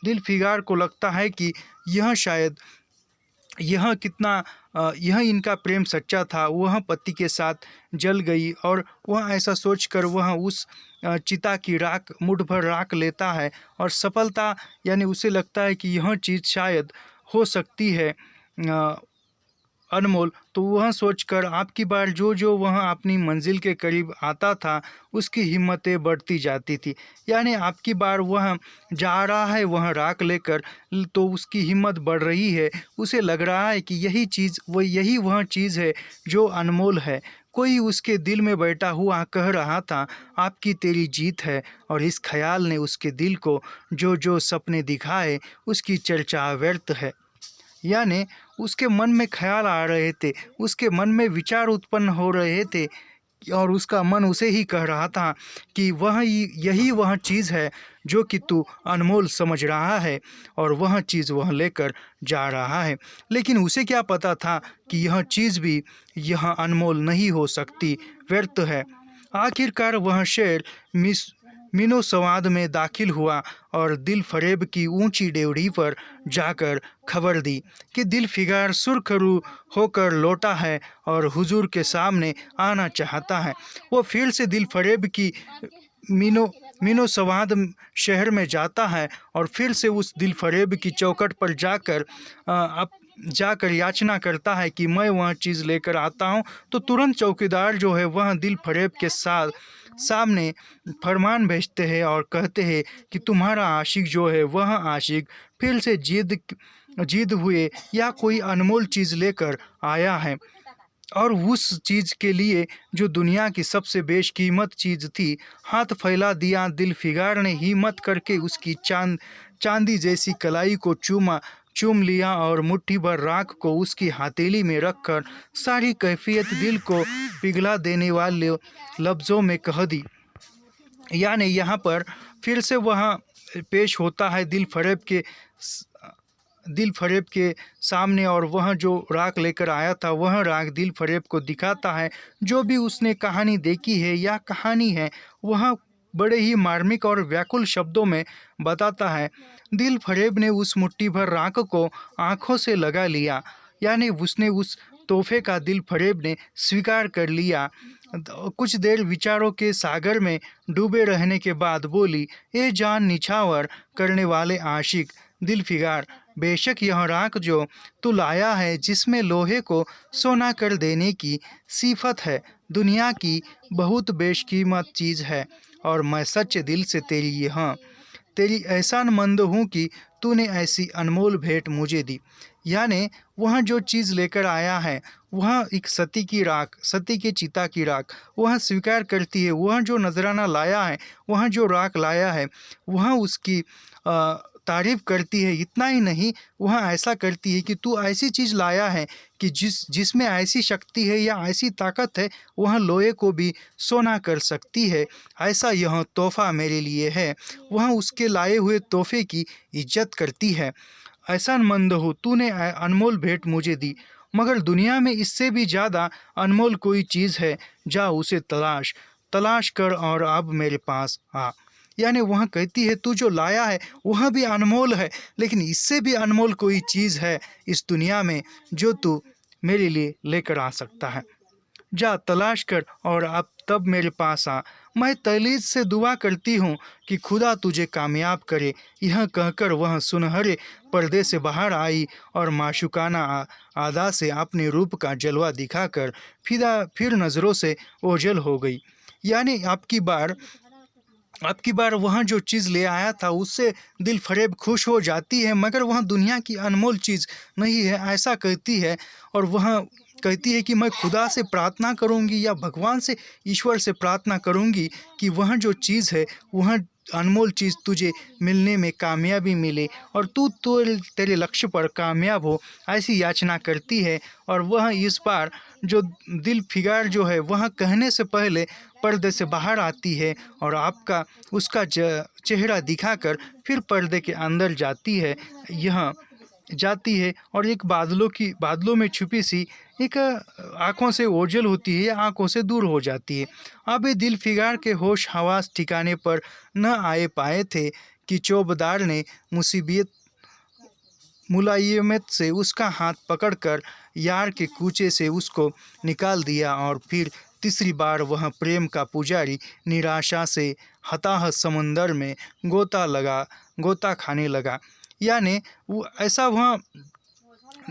दिलफिगार को लगता है कि यह इनका प्रेम सच्चा था। वह पति के साथ जल गई और वह ऐसा सोचकर वह उस चिता की राख मुठ भर राख लेता है और सफलता, यानी उसे लगता है कि यह चीज़ शायद हो सकती है अनमोल। तो वह सोचकर आपकी बार जो वह अपनी मंजिल के करीब आता था उसकी हिम्मतें बढ़ती जाती थी। यानी आपकी बार वह जा रहा है वह राख लेकर, तो उसकी हिम्मत बढ़ रही है। उसे लग रहा है कि यही वह चीज़ है जो अनमोल है। कोई उसके दिल में बैठा हुआ कह रहा था आपकी तेरी जीत है, और इस ख्याल ने उसके दिल को जो सपने दिखाए उसकी चर्चा व्यर्थ है। यानी उसके मन में ख्याल आ रहे थे, उसके मन में विचार उत्पन्न हो रहे थे और उसका मन उसे ही कह रहा था कि यही वह चीज़ है जो कि तू अनमोल समझ रहा है, और वह चीज़ वह लेकर जा रहा है। लेकिन उसे क्या पता था कि यह चीज़ भी यह अनमोल नहीं हो सकती, व्यर्थ है। आखिरकार वह शेर मीनो संवाद में दाखिल हुआ और दिल फरेब की ऊंची डेवढ़ी पर जाकर खबर दी कि दिल फिगार सुरखरू होकर लौटा है और हुजूर के सामने आना चाहता है। वो फिर से दिल फरेब की मीनो संवाद शहर में जाता है और फिर से उस दिल फरेब की चौखट पर जाकर याचना करता है कि मैं वह चीज़ लेकर आता हूँ। तो तुरंत चौकीदार जो है वह दिल फरेब के सामने फरमान भेजते हैं और कहते हैं कि तुम्हारा आशिक जो है वह आशिक फिर से जिद हुए या कोई अनमोल चीज़ लेकर आया है, और उस चीज़ के लिए जो दुनिया की सबसे बेशकीमत चीज़ थी। हाथ फैला दिया दिल फिगार ने हिम्मत करके उसकी चांदी जैसी कलाई को चूम लिया और मुट्ठी भर राख को उसकी हथेली में रखकर सारी कैफियत दिल को पिघला देने वाले लफ्ज़ों में कह दी। यानी यहाँ पर फिर से वह पेश होता है दिल फरेब के सामने, और वह जो राख लेकर आया था वह राख दिल फरेब को दिखाता है। जो भी उसने कहानी देखी है या कहानी है वह बड़े ही मार्मिक और व्याकुल शब्दों में बताता है। दिल फरेब ने उस मुट्ठी भर राख को आंखों से लगा लिया, यानी उसने उस तोहफे का दिल फरेब ने स्वीकार कर लिया। कुछ देर विचारों के सागर में डूबे रहने के बाद बोली, ए जान निछावर करने वाले आशिक दिल फिगार, बेशक यह राख जो तू लाया है जिसमें लोहे को सोना कर देने की सिफत है, दुनिया की बहुत बेशकीमत चीज़ है, और मैं सच्चे दिल से तेरी एहसानमंद हूँ कि तूने ऐसी अनमोल भेंट मुझे दी। यानी वह जो चीज़ लेकर आया है, वह एक सती की राख, सती के चिता की राख, वह स्वीकार करती है। वह जो नजराना लाया है, वह जो राख लाया है, वह उसकी तारीफ करती है। इतना ही नहीं, वह ऐसा करती है कि तू ऐसी चीज़ लाया है कि जिसमें ऐसी शक्ति है या ऐसी ताकत है, वह लोहे को भी सोना कर सकती है। ऐसा यह तोहफा मेरे लिए है। वह उसके लाए हुए तोहफे की इज्जत करती है। एहसानमंद हो, तूने अनमोल भेंट मुझे दी, मगर दुनिया में इससे भी ज़्यादा अनमोल कोई चीज़ है। जा उसे तलाश तलाश कर और अब मेरे पास आ। यानी वह कहती है, तू जो लाया है वह भी अनमोल है, लेकिन इससे भी अनमोल कोई चीज़ है इस दुनिया में जो तू मेरे लिए लेकर आ सकता है। जा तलाश कर और अब तब मेरे पास आ। मैं तहलीद से दुआ करती हूँ कि खुदा तुझे कामयाब करे। यह कहकर वह सुनहरे पर्दे से बाहर आई और माशूकाना आदा से अपने रूप का जलवा दिखाकर फिर नज़रों से ओझल हो गई। यानी आपकी बार वह जो चीज़ ले आया था उससे दिल फरेब खुश हो जाती है, मगर वह दुनिया की अनमोल चीज़ नहीं है, ऐसा कहती है। और वह कहती है कि मैं खुदा से प्रार्थना करूंगी या भगवान से, ईश्वर से प्रार्थना करूंगी कि वह जो चीज़ है, वह अनमोल चीज़ तुझे मिलने में कामयाबी मिले और तू तो तेरे लक्ष्य पर कामयाब हो, ऐसी याचना करती है। और वह इस बार जो दिल फिगार जो है, वह कहने से पहले पर्दे से बाहर आती है और आपका उसका चेहरा दिखाकर फिर पर्दे के अंदर जाती है और एक बादलों में छुपी सी एक आँखों से ओझल होती है या आँखों से दूर हो जाती है। अब ये दिल फिगार के होश हवास ठिकाने पर न आए पाए थे कि चौबदार ने मुलायमत से उसका हाथ पकड़कर यार के कूचे से उसको निकाल दिया और फिर तीसरी बार वह प्रेम का पुजारी निराशा से हताहत समुंदर में गोता खाने लगा। यानी वो ऐसा वह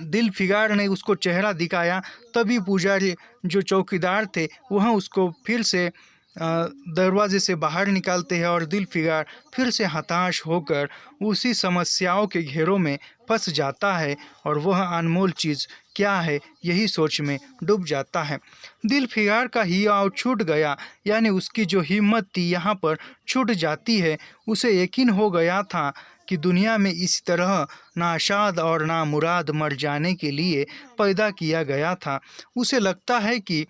दिल फिगार ने उसको चेहरा दिखाया, तभी पुजारी जो चौकीदार थे वह उसको फिर से दरवाजे से बाहर निकालते हैं और दिल फिगार फिर से हताश होकर उसी समस्याओं के घेरों में फंस जाता है और वह अनमोल चीज़ क्या है यही सोच में डूब जाता है। दिल फिगार का हियाव छूट गया, यानी उसकी जो हिम्मत थी यहाँ पर छूट जाती है। उसे यकीन हो गया था कि दुनिया में इसी तरह नाशाद और नामुराद मर जाने के लिए पैदा किया गया था। उसे लगता है कि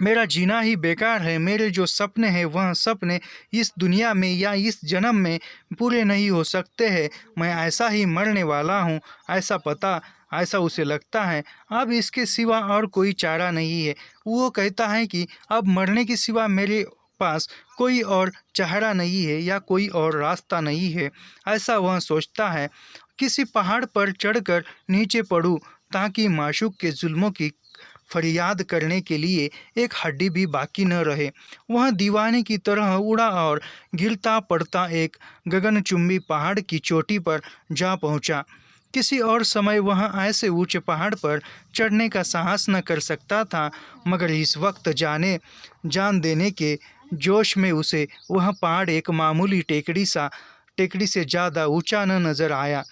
मेरा जीना ही बेकार है, मेरे जो सपने हैं वह सपने इस दुनिया में या इस जन्म में पूरे नहीं हो सकते हैं। मैं ऐसा ही मरने वाला हूँ, ऐसा उसे लगता है। अब इसके सिवा और कोई चारा नहीं है। वो कहता है कि अब मरने के सिवा मेरे पास कोई और चारा नहीं है या कोई और रास्ता नहीं है, ऐसा वह सोचता है। किसी पहाड़ पर चढ़कर नीचे पड़ूं ताकि माशूक के जुल्मों की फरियाद करने के लिए एक हड्डी भी बाकी न रहे। वह दीवाने की तरह उड़ा और गिरता पड़ता एक गगनचुंबी पहाड़ की चोटी पर जा पहुंचा। किसी और समय वह ऐसे ऊंचे पहाड़ पर चढ़ने का साहस न कर सकता था, मगर इस वक्त जान देने के जोश में उसे वह पहाड़ एक मामूली टेकड़ी से ज़्यादा ऊंचा न नजर आया।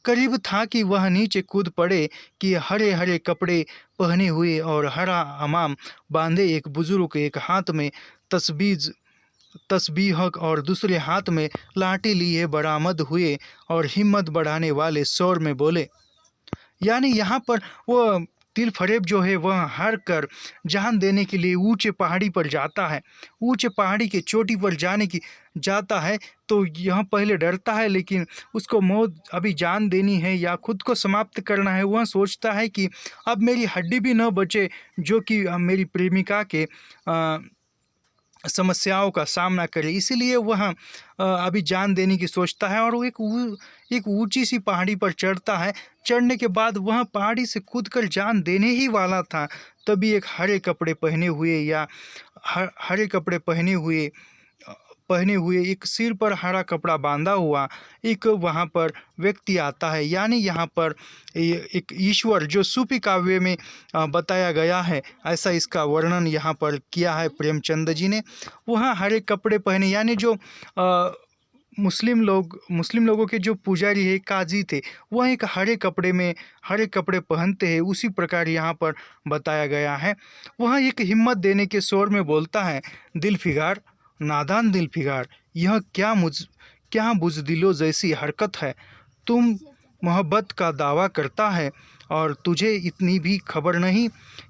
करीब था कि वह नीचे कूद पड़े कि हरे हरे कपड़े पहने हुए और हरा अमाम बांधे एक बुजुर्ग एक हाथ में तस्बीह और दूसरे हाथ में लाठी लिए बरामद हुए और हिम्मत बढ़ाने वाले शोर में बोले। यानी यहाँ पर वो तिल फरेब जो है वह हार कर जान देने के लिए ऊंचे पहाड़ी पर जाता है, ऊंचे पहाड़ी के चोटी पर जाता है। तो यह पहले डरता है, लेकिन उसको मौत अभी जान देनी है या खुद को समाप्त करना है। वह सोचता है कि अब मेरी हड्डी भी न बचे जो कि मेरी प्रेमिका के समस्याओं का सामना करे, इसीलिए वह अभी जान देने की सोचता है और वो एक ऊंची सी पहाड़ी पर चढ़ता है। चढ़ने के बाद वह पहाड़ी से कूदकर जान देने ही वाला था, तभी एक हरे कपड़े पहने हुए एक सिर पर हरा कपड़ा बांधा हुआ एक वहाँ पर व्यक्ति आता है। यानी यहाँ पर एक ईश्वर जो सूफी काव्य में बताया गया है, ऐसा इसका वर्णन यहाँ पर किया है प्रेमचंद जी ने। वहाँ हरे कपड़े पहने, यानी जो मुस्लिम लोगों के जो पुजारी है, काजी थे, वह एक हरे कपड़े पहनते हैं। उसी प्रकार यहाँ पर बताया गया है। वह एक हिम्मत देने के स्वर में बोलता है, दिल फिगार, नादान दिल फिगार, यह क्या बुज़दिलों जैसी हरकत है। तुम मोहब्बत का दावा करता है और तुझे इतनी भी खबर नहीं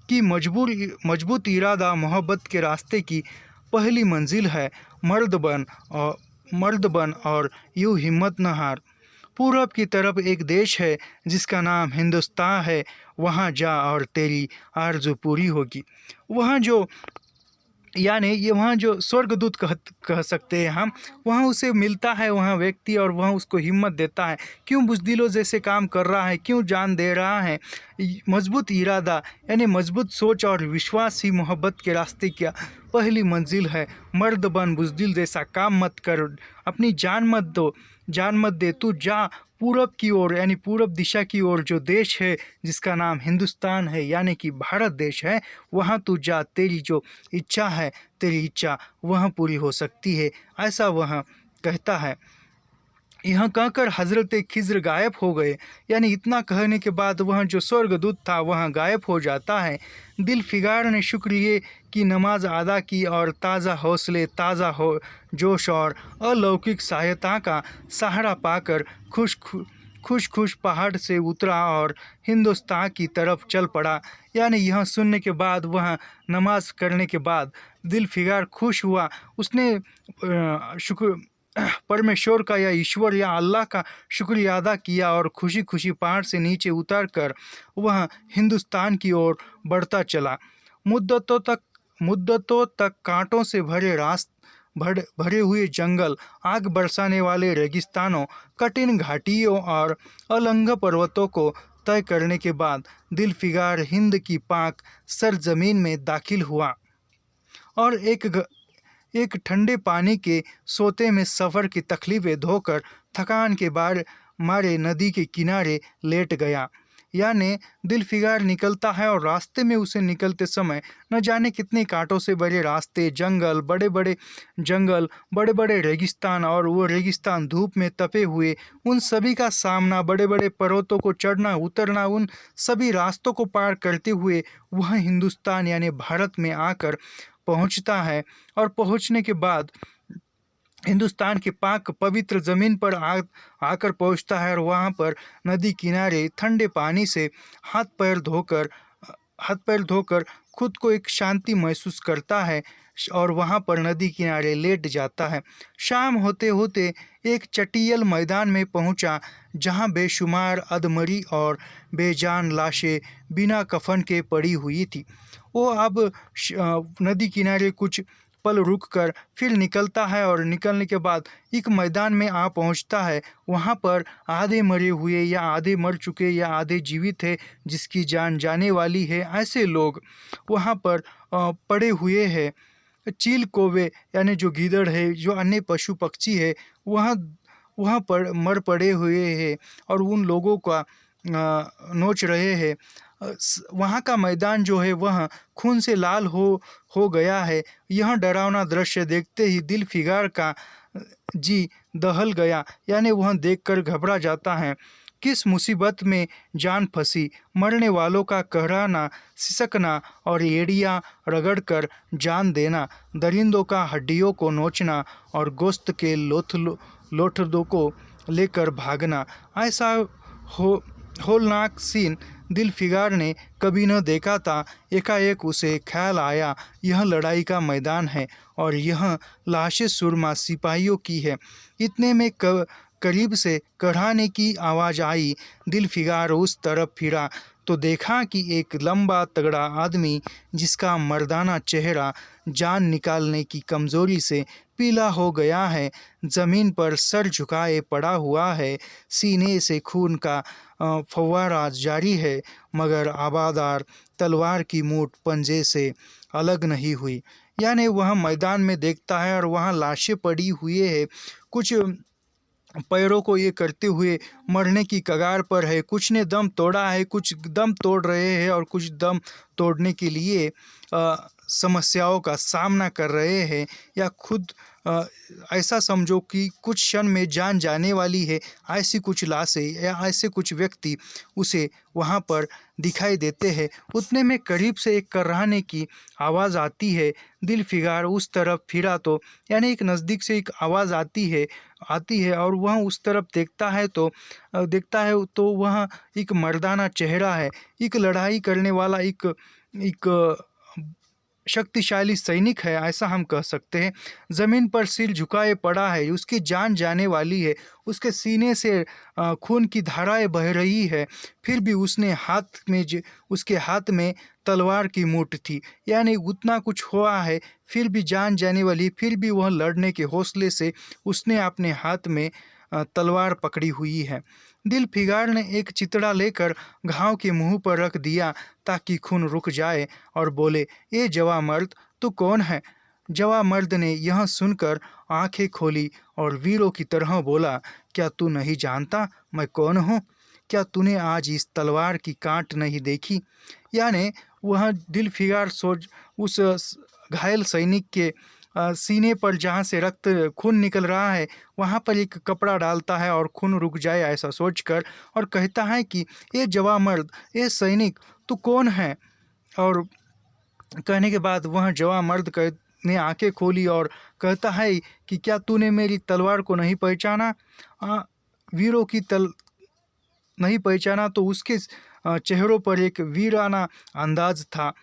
कि मजबूत इरादा मोहब्बत के रास्ते की पहली मंजिल है। मर्द बन और यूँ हिम्मत न हार। पूरब की तरफ एक देश है जिसका नाम हिंदुस्तान है, वहाँ जा और तेरी आरज़ू पूरी होगी। वहाँ जो यानी ये वहाँ जो स्वर्गदूत कह सकते हैं हम, वहाँ उसे मिलता है वहाँ व्यक्ति, और वहाँ उसको हिम्मत देता है। क्यों बुज़दिलों जैसे काम कर रहा है, क्यों जान दे रहा है। मजबूत इरादा यानी मजबूत सोच और विश्वास ही मोहब्बत के रास्ते की पहली मंजिल है। मर्द बन, बुज़दिल जैसा काम मत कर, अपनी जान मत दे, तू जा पूरब की ओर यानी पूरब दिशा की ओर, जो देश है जिसका नाम हिंदुस्तान है यानी कि भारत देश है, वहाँ तू जा। तेरी जो इच्छा है, तेरी इच्छा वहाँ पूरी हो सकती है, ऐसा वह कहता है। यह कहकर हज़रत खिज़्र गायब हो गए। यानी इतना कहने के बाद वह जो स्वर्गदूत था वह गायब हो जाता है। दिल फिगार ने शुक्रिया की नमाज अदा की और ताज़ा हौसले, जोश और अलौकिक सहायता का सहारा पाकर खुश पहाड़ से उतरा और हिंदुस्तान की तरफ चल पड़ा। यानी यह सुनने के बाद, वह नमाज करने के बाद दिल फिगार खुश हुआ। उसने परमेश्वर का या ईश्वर या अल्लाह का शुक्रिया अदा किया और खुशी खुशी पहाड़ से नीचे उतर कर वह हिंदुस्तान की ओर बढ़ता चला। मुद्दतों तक कांटों से भरे हुए जंगल, आग बरसाने वाले रेगिस्तानों, कठिन घाटियों और अलंग पर्वतों को तय करने के बाद दिल फिगार हिंद की पाक सरजमीन में दाखिल हुआ और एक ठंडे पानी के सोते में सफ़र की तकलीफ़ें धोकर थकान के मारे नदी के किनारे लेट गया। यानी दिल फिगार निकलता है और रास्ते में उसे निकलते समय न जाने कितने कांटों से भरे रास्ते, बड़े बड़े रेगिस्तान, और वो रेगिस्तान धूप में तपे हुए, उन सभी का सामना, बड़े बड़े पर्वतों को चढ़ना उतरना, उन सभी रास्तों को पार करते हुए वह हिंदुस्तान यानी भारत में आकर पहुंचता है। और पहुंचने के बाद हिंदुस्तान के पाक पवित्र ज़मीन पर आकर पहुंचता है और वहां पर नदी किनारे ठंडे पानी से हाथ पैर धोकर खुद को एक शांति महसूस करता है और वहां पर नदी किनारे लेट जाता है। शाम होते होते एक चटियल मैदान में पहुंचा जहां बेशुमार अधमरी और बेजान लाशें बिना कफन के पड़ी हुई थी। वो अब नदी किनारे कुछ पल रुककर फिर निकलता है और निकलने के बाद एक मैदान में आ पहुंचता है। वहां पर आधे मरे हुए या आधे मर चुके या आधे जीवित है, जिसकी जान जाने वाली है, ऐसे लोग वहां पर पड़े हुए हैं। चील कौवे यानी जो गीदड़ है, जो अन्य पशु पक्षी है, वहाँ पर मर पड़े हुए हैं और उन लोगों का नोच रहे हैं। वहाँ का मैदान जो है वह खून से लाल हो गया है। यह डरावना दृश्य देखते ही दिल फिगार का जी दहल गया। यानी वह देखकर घबरा जाता है। किस मुसीबत में जान फंसी, मरने वालों का कहराना, सिसकना और एड़ियाँ रगड़कर जान देना, दरिंदों का हड्डियों को नोचना और गोश्त के लोथड़ों को लेकर भागना, ऐसा होलनाक सीन दिल फिगार ने कभी न देखा था। एकाएक उसे ख्याल आया, यह लड़ाई का मैदान है और यह लाशें सुरमा सिपाहियों की है। इतने में करीब से कढ़ाने की आवाज़ आई। दिल फिगार उस तरफ फिरा तो देखा कि एक लंबा तगड़ा आदमी, जिसका मर्दाना चेहरा जान निकालने की कमज़ोरी से पीला हो गया है, ज़मीन पर सर झुकाए पड़ा हुआ है। सीने से खून का फव्वारा जारी है, मगर आबादार तलवार की मूठ पंजे से अलग नहीं हुई। यानी वह मैदान में देखता है और वहाँ लाशें पड़ी हुई है। कुछ पैरों को ये करते हुए मरने की कगार पर है, कुछ ने दम तोड़ा है, कुछ दम तोड़ रहे हैं और कुछ दम तोड़ने के लिए समस्याओं का सामना कर रहे हैं या खुद ऐसा समझो कि कुछ क्षण में जान जाने वाली है, ऐसी कुछ लाशें या ऐसे कुछ व्यक्ति उसे वहाँ पर दिखाई देते हैं। उतने में करीब से एक कर्राने की आवाज़ आती है। दिलफिगार उस तरफ फिरा तो यानी एक नज़दीक से एक आवाज़ आती है और वह उस तरफ देखता है तो वह एक मर्दाना चेहरा है। एक लड़ाई करने वाला एक शक्तिशाली सैनिक है, ऐसा हम कह सकते हैं। ज़मीन पर सिर झुकाए पड़ा है, उसकी जान जाने वाली है। उसके सीने से खून की धाराएं बह रही है। फिर भी उसके हाथ में तलवार की मूठ थी, यानी उतना कुछ हुआ है फिर भी जान जाने वाली। फिर भी वह लड़ने के हौसले से उसने अपने हाथ में तलवार पकड़ी हुई है। दिलफिगार ने एक चितड़ा लेकर घाव के मुंह पर रख दिया ताकि खून रुक जाए और बोले, ए जवा मर्द, तू कौन है? जवा मर्द ने यह सुनकर आंखें खोली और वीरों की तरह बोला, क्या तू नहीं जानता मैं कौन हूँ? क्या तूने आज इस तलवार की कांट नहीं देखी? यानी वह दिलफिगार उस घायल सैनिक के सीने पर जहाँ से खून निकल रहा है वहाँ पर एक कपड़ा डालता है और खून रुक जाए ऐसा सोचकर, और कहता है कि ये जवा मर्द, ये सैनिक, तू कौन है? और कहने के बाद वह जवा मर्द ने आंखें खोली और कहता है कि क्या तूने मेरी तलवार को नहीं पहचाना? वीरों की नहीं पहचाना तो उसके चेहरों पर एक वीराना अंदाज था।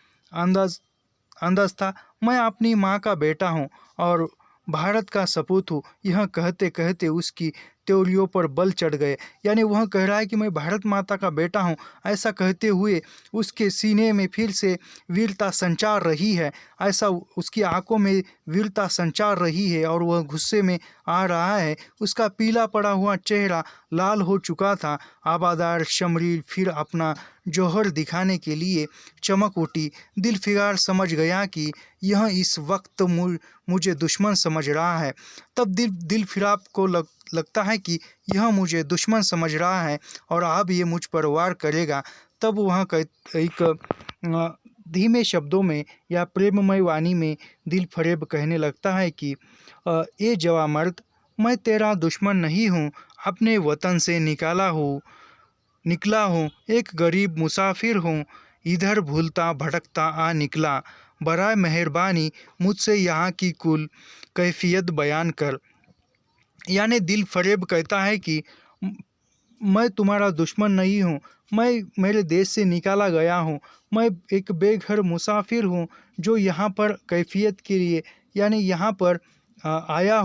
मैं अपनी माँ का बेटा हूँ और भारत का सपूत हूँ। यह कहते कहते उसकी त्योरियों पर बल चढ़ गए, यानी वह कह रहा है कि मैं भारत माता का बेटा हूँ। ऐसा कहते हुए उसके सीने में फिर से वीरता संचार रही है, ऐसा उसकी आंखों में वीरता संचार रही है और वह गुस्से में आ रहा है। उसका पीला पड़ा हुआ चेहरा लाल हो चुका था। आबादार शमरील फिर अपना जौहर दिखाने के लिए चमक उठी। दिलफिगार समझ गया कि यह इस वक्त मुझे दुश्मन समझ रहा है। तब दिलफिराब को लगता है कि यह मुझे दुश्मन समझ रहा है और अब ये मुझ पर वार करेगा। तब वह एक धीमे शब्दों में या प्रेममय वाणी में दिलफरेब कहने लगता है कि ए जवा मर्द, मैं तेरा दुश्मन नहीं हूँ, अपने वतन से निकला हूँ, एक गरीब मुसाफिर हूँ, इधर भूलता भटकता आ निकला। बराए मेहरबानी मुझसे यहाँ की कुल कैफियत बयान कर। यानी दिलफरेब कहता है कि मैं तुम्हारा दुश्मन नहीं हूँ, मैं मेरे देश से निकाला गया हूँ, मैं एक बेघर मुसाफिर हूँ जो यहाँ पर कैफियत के लिए यानी यहाँ पर आया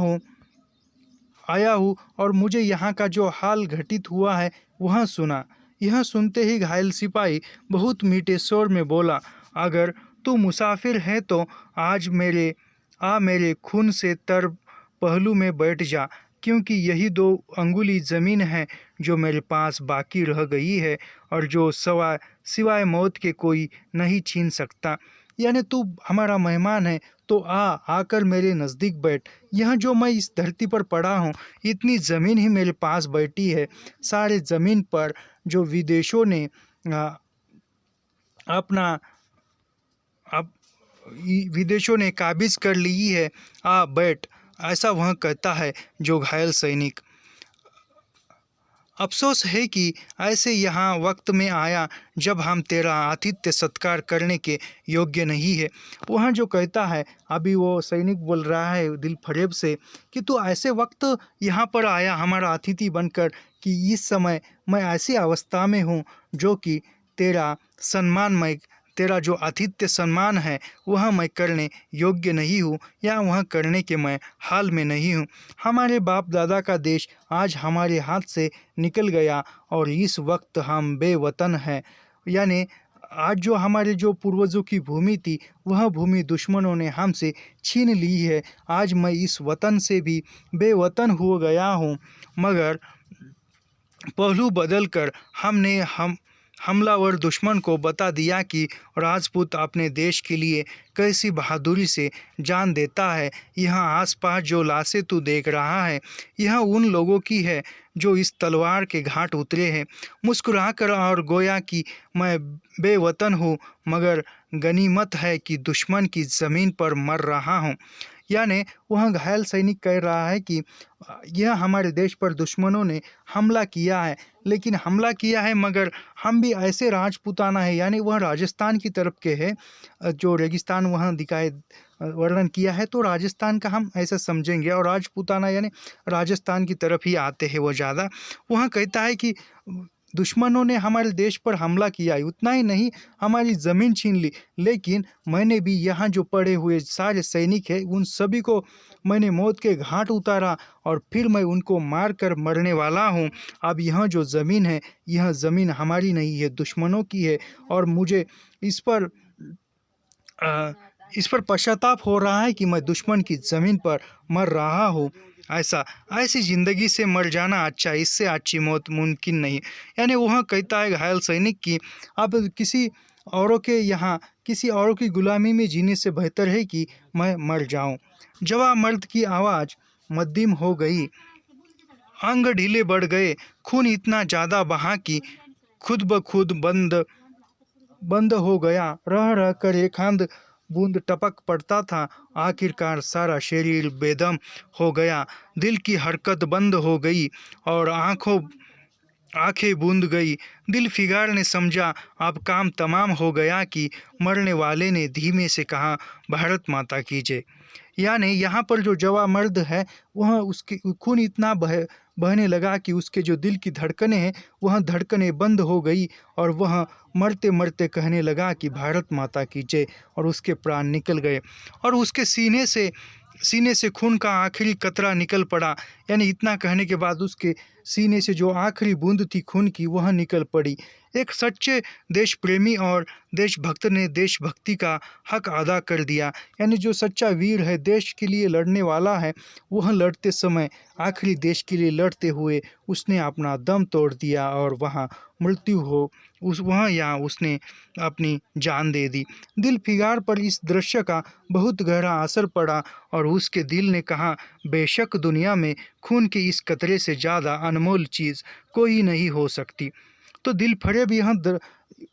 हूँ और मुझे यहाँ का जो हाल घटित हुआ है वह सुना। यह सुनते ही घायल सिपाही बहुत मीठे स्वर में बोला, अगर तू मुसाफिर है तो आज मेरे खून से तर पहलू में बैठ जा, क्योंकि यही 2 अंगुली ज़मीन है जो मेरे पास बाकी रह गई है और जो सिवाय मौत के कोई नहीं छीन सकता। यानी तू हमारा मेहमान है तो आकर मेरे नज़दीक बैठ। यह जो मैं इस धरती पर पड़ा हूँ, इतनी ज़मीन ही मेरे पास बैठी है। सारे ज़मीन पर जो विदेशों ने विदेशों ने काबिज कर ली है, बैठ, ऐसा वह कहता है जो घायल सैनिक। अफसोस है कि ऐसे यहाँ वक्त में आया जब हम तेरा आतिथ्य सत्कार करने के योग्य नहीं है। वह जो कहता है, अभी वो सैनिक बोल रहा है दिलफरेब से कि तू ऐसे वक्त यहाँ पर आया हमारा अतिथि बनकर कि इस समय मैं ऐसी अवस्था में हूँ जो कि तेरा जो आतिथ्य सम्मान है वह मैं करने योग्य नहीं हूँ या वह करने के मैं हाल में नहीं हूँ। हमारे बाप दादा का देश आज हमारे हाथ से निकल गया और इस वक्त हम बेवतन हैं। यानी आज जो हमारे जो पूर्वजों की भूमि थी वह भूमि दुश्मनों ने हमसे छीन ली है। आज मैं इस वतन से भी बेवतन हो गया हूँ, मगर पहलू बदलकर हमने हमलावर दुश्मन को बता दिया कि राजपूत अपने देश के लिए कैसी बहादुरी से जान देता है। यहाँ आसपास जो लाशें तू देख रहा है यह उन लोगों की है जो इस तलवार के घाट उतरे हैं। मुस्कुराकर और गोया कि मैं बेवतन हूँ मगर गनीमत है कि दुश्मन की ज़मीन पर मर रहा हूँ। यानी वह घायल सैनिक कह रहा है कि यह हमारे देश पर दुश्मनों ने हमला किया है, लेकिन हमला किया है मगर हम भी ऐसे राजपूताना है, यानी वह राजस्थान की तरफ के है। जो रेगिस्तान वहाँ दिखाए वर्णन किया है तो राजस्थान का हम ऐसा समझेंगे, और राजपूताना यानी राजस्थान की तरफ ही आते हैं वो ज़्यादा। वहाँ कहता है कि दुश्मनों ने हमारे देश पर हमला किया है, उतना ही नहीं हमारी ज़मीन छीन ली, लेकिन मैंने भी यहाँ जो पड़े हुए सारे सैनिक हैं उन सभी को मैंने मौत के घाट उतारा और फिर मैं उनको मार कर मरने वाला हूँ। अब यह जो ज़मीन है, यह ज़मीन हमारी नहीं है, दुश्मनों की है, और मुझे इस पर अ, इस पर पश्चाताप हो रहा है कि मैं दुश्मन की ज़मीन पर मर रहा हूँ। ऐसी ज़िंदगी से मर जाना अच्छा, इससे अच्छी मौत मुमकिन नहीं। यानी वह कहता है घायल सैनिक कि अब किसी औरों की गुलामी में जीने से बेहतर है कि मैं मर जाऊं। जवां मर्द की आवाज़ मद्दीम हो गई, अंग ढीले बढ़ गए, खून इतना ज़्यादा बहा कि खुद ब खुद बंद हो गया। रह रह कर एक आध बूंद टपक पड़ता था। आखिरकार सारा शरीर बेदम हो गया, दिल की हरकत बंद हो गई और आंखें बूंद गई। दिल फिगार ने समझा अब काम तमाम हो गया कि मरने वाले ने धीमे से कहा, भारत माता की जय। यानी यहाँ पर जो जवा मर्द है वह उसके खून इतना बहने लगा कि उसके जो दिल की धड़कनें हैं वह धड़कनें बंद हो गई, और वह मरते मरते कहने लगा कि भारत माता की जय, और उसके प्राण निकल गए और उसके सीने से खून का आखिरी कतरा निकल पड़ा। यानी इतना कहने के बाद उसके सीने से जो आखिरी बूंद थी खून की वह निकल पड़ी। एक सच्चे देश प्रेमी और देशभक्त ने देशभक्ति का हक अदा कर दिया। यानी जो सच्चा वीर है, देश के लिए लड़ने वाला है, वह लड़ते समय आखिरी देश के लिए लड़ते हुए उसने अपना दम तोड़ दिया और यहाँ उसने अपनी जान दे दी। दिल फिगार पर इस दृश्य का बहुत गहरा असर पड़ा और उसके दिल ने कहा, बेशक दुनिया में खून के इस कतरे से ज़्यादा अनमोल चीज़ कोई नहीं हो सकती। तो दिल फरेब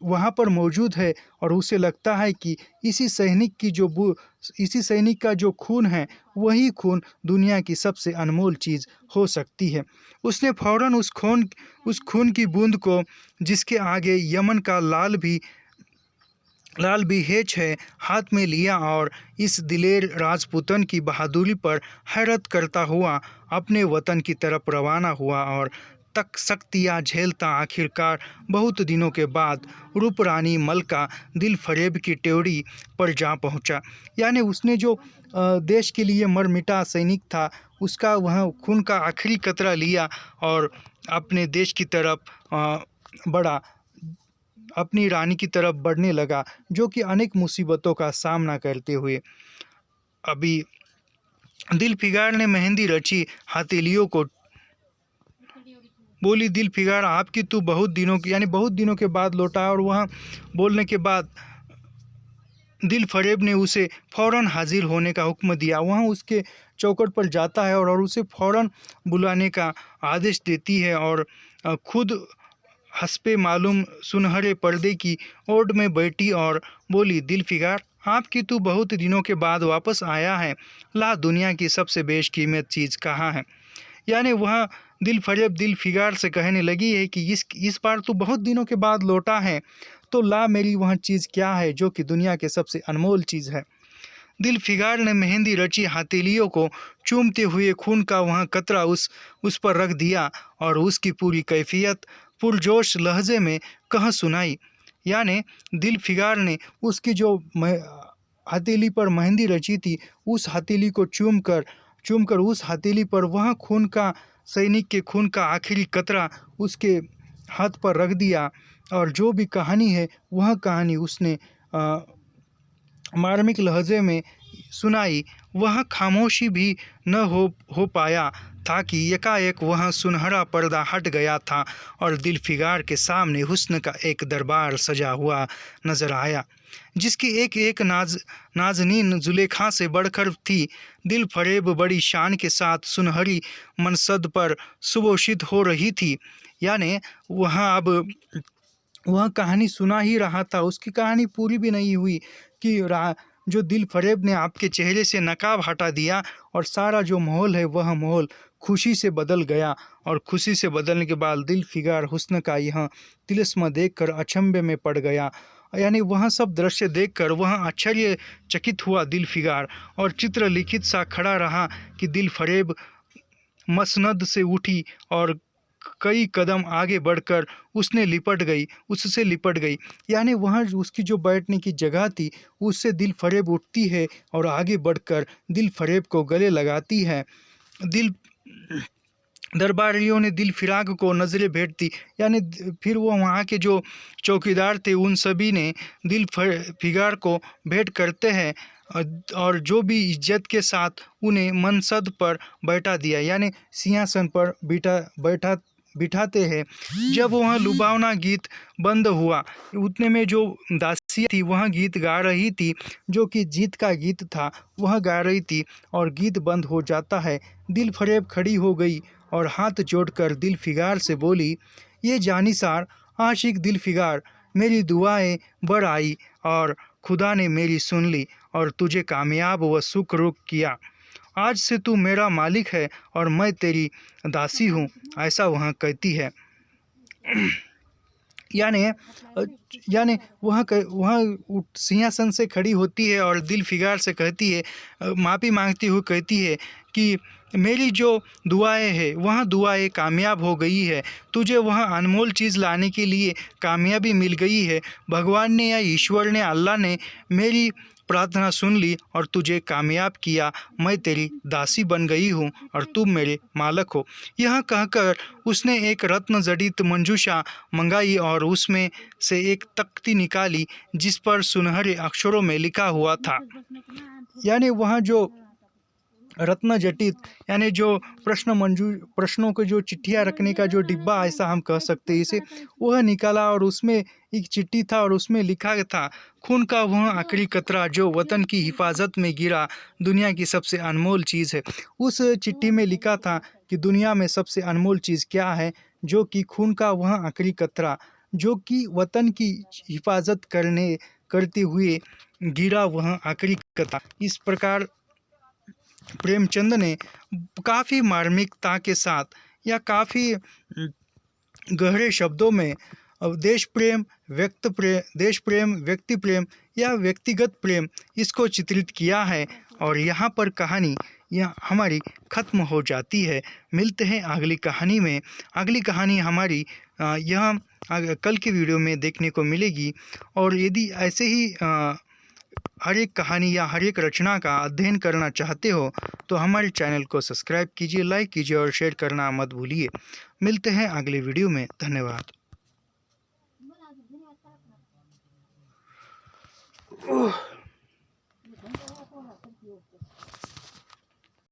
वहाँ पर मौजूद है और उसे लगता है कि इसी सैनिक का जो खून है वही खून दुनिया की सबसे अनमोल चीज़ हो सकती है। उसने फौरन उस खून की बूंद को, जिसके आगे यमन का लाल भी हेच है, हाथ में लिया और इस दिलेर राजपूतन की बहादुरी पर हैरत करता हुआ अपने वतन की तरफ रवाना हुआ और तक सख्तियाँ झेलता आखिरकार बहुत दिनों के बाद रूपरानी मलका दिल फरेब की टेवड़ी पर जा पहुंचा। यानी उसने जो देश के लिए मर मिटा सैनिक था, उसका वह खून का आखिरी कतरा लिया और अपने देश की तरफ बढ़ा, अपनी रानी की तरफ बढ़ने लगा, जो कि अनेक मुसीबतों का सामना करते हुए। अभी दिल फिगार ने मेहंदी रची हथेलियों को बोली, दिल फिगार आपकी तो बहुत दिनों के बाद लौटा। और वहाँ बोलने के बाद दिल फरेब ने उसे फ़ौरन हाजिर होने का हुक्म दिया। वहाँ उसके चौखट पर जाता है और उसे फ़ौरन बुलाने का आदेश देती है और खुद हस्बे मालूम सुनहरे पर्दे की ओट में बैठी और बोली, दिल फिगार आपकी तो बहुत दिनों के बाद वापस आया है, ला दुनिया की सबसे बेशकीमत चीज़ कहाँ है। यानी वह दिल फरेब दिल फिगार से कहने लगी है कि इस बार तो बहुत दिनों के बाद लौटा है, तो ला मेरी वह चीज़ क्या है जो कि दुनिया के सबसे अनमोल चीज़ है। दिल फिगार ने मेहंदी रची हथेलियों को चूमते हुए खून का वह कतरा उस पर रख दिया और उसकी पूरी कैफियत पुरजोश लहजे में कह सुनाई। यानी दिल फिगार ने उसकी जो हथेली पर मेहंदी रची थी, उस हथेली को चूमकर उस हथेली पर वह सैनिक के खून का आखिरी कतरा उसके हाथ पर रख दिया और जो भी कहानी है वह कहानी उसने मार्मिक लहजे में सुनाई। वह खामोशी भी न हो पाया था कि एकाएक वह सुनहरा पर्दा हट गया था और दिल फिगार के सामने हुस्न का एक दरबार सजा हुआ नजर आया, जिसकी एक एक नाजनीन जुलेखा से बढ़कर थी। दिल फरेब बड़ी शान के साथ सुनहरी मनसद पर सुभूषित हो रही थी। यानी वहाँ अब वह कहानी सुना ही रहा था, उसकी कहानी पूरी भी नहीं हुई कि जो दिल फरेब ने आपके चेहरे से नकाब हटा दिया और सारा जो माहौल है वह माहौल खुशी से बदल गया। और खुशी से बदलने के बाद दिल फिगार हुस्न का यह तिलिस्म देखकर अचंभे में पड़ गया। यानी वह सब दृश्य देखकर वह आश्चर्यचकित हुआ दिल फिगार, और चित्र लिखित सा खड़ा रहा कि दिल फरेब मसनद से उठी और कई कदम आगे बढ़कर उससे लिपट गई। यानी वहाँ उसकी जो बैठने की जगह थी उससे दिल फरेब उठती है और आगे बढ़कर दिल फरेब को गले लगाती है। दिल दरबारियों ने दिल फिराक को नज़रें भेंट दी। यानी फिर वो वहाँ के जो चौकीदार थे उन सभी ने दिल फिगार को भेंट करते हैं और जो भी इज्जत के साथ उन्हें मनसद पर बैठा दिया, यानी सिंहासन पर बिठाते हैं। जब वह लुभावना गीत बंद हुआ, उतने में जो दासी थी वह गीत गा रही थी, जो कि जीत का गीत था, वह गा रही थी और गीत बंद हो जाता है। दिल फरेब खड़ी हो गई और हाथ जोड़कर दिल फिगार से बोली, ये जानिसार आशिक दिल फिगार, मेरी दुआएं बढ़ आई और खुदा ने मेरी सुन ली और तुझे कामयाब व सुखरूप किया। आज से तू मेरा मालिक है और मैं तेरी दासी हूँ, ऐसा वह कहती है। यानी यानी वह सिंहासन से खड़ी होती है और दिल फिगार से कहती है, माफ़ी मांगती हुई कहती है कि मेरी जो दुआएं है वह दुआएं कामयाब हो गई है, तुझे वह अनमोल चीज़ लाने के लिए कामयाबी मिल गई है। भगवान ने या ईश्वर ने, अल्लाह ने मेरी प्रार्थना सुन ली और तुझे कामयाब किया। मैं तेरी दासी बन गई हूँ और तुम मेरे मालक हो। यह कहकर उसने एक रत्न जड़ित मंजूषा मंगाई और उसमें से एक तख्ती निकाली जिस पर सुनहरे अक्षरों में लिखा हुआ था। यानी वहाँ जो रत्न जटित, यानी जो प्रश्नों को जो चिट्ठियाँ रखने का जो डिब्बा, ऐसा हम कह सकते हैं इसे, वह निकाला और उसमें एक चिट्ठी था और उसमें लिखा था, खून का वह आखिरी कतरा जो वतन की हिफाजत में गिरा दुनिया की सबसे अनमोल चीज़ है। उस चिट्ठी में लिखा था कि दुनिया में सबसे अनमोल चीज़ क्या है, जो कि खून का वह आखिरी कतरा जो कि वतन की हिफाजत करते हुए गिरा वह आखिरी कतरा। इस प्रकार प्रेमचंद ने काफ़ी मार्मिकता के साथ या काफ़ी गहरे शब्दों में देश प्रेम, व्यक्ति प्रेम या व्यक्तिगत प्रेम इसको चित्रित किया है। और यहाँ पर कहानी यह हमारी ख़त्म हो जाती है। मिलते हैं अगली कहानी में। अगली कहानी हमारी यह कल के वीडियो में देखने को मिलेगी। और यदि ऐसे ही हर एक कहानी या हर एक रचना का अध्ययन करना चाहते हो तो हमारे चैनल को सब्सक्राइब कीजिए, लाइक कीजिए और शेयर करना मत भूलिए। मिलते हैं अगले वीडियो में। धन्यवाद।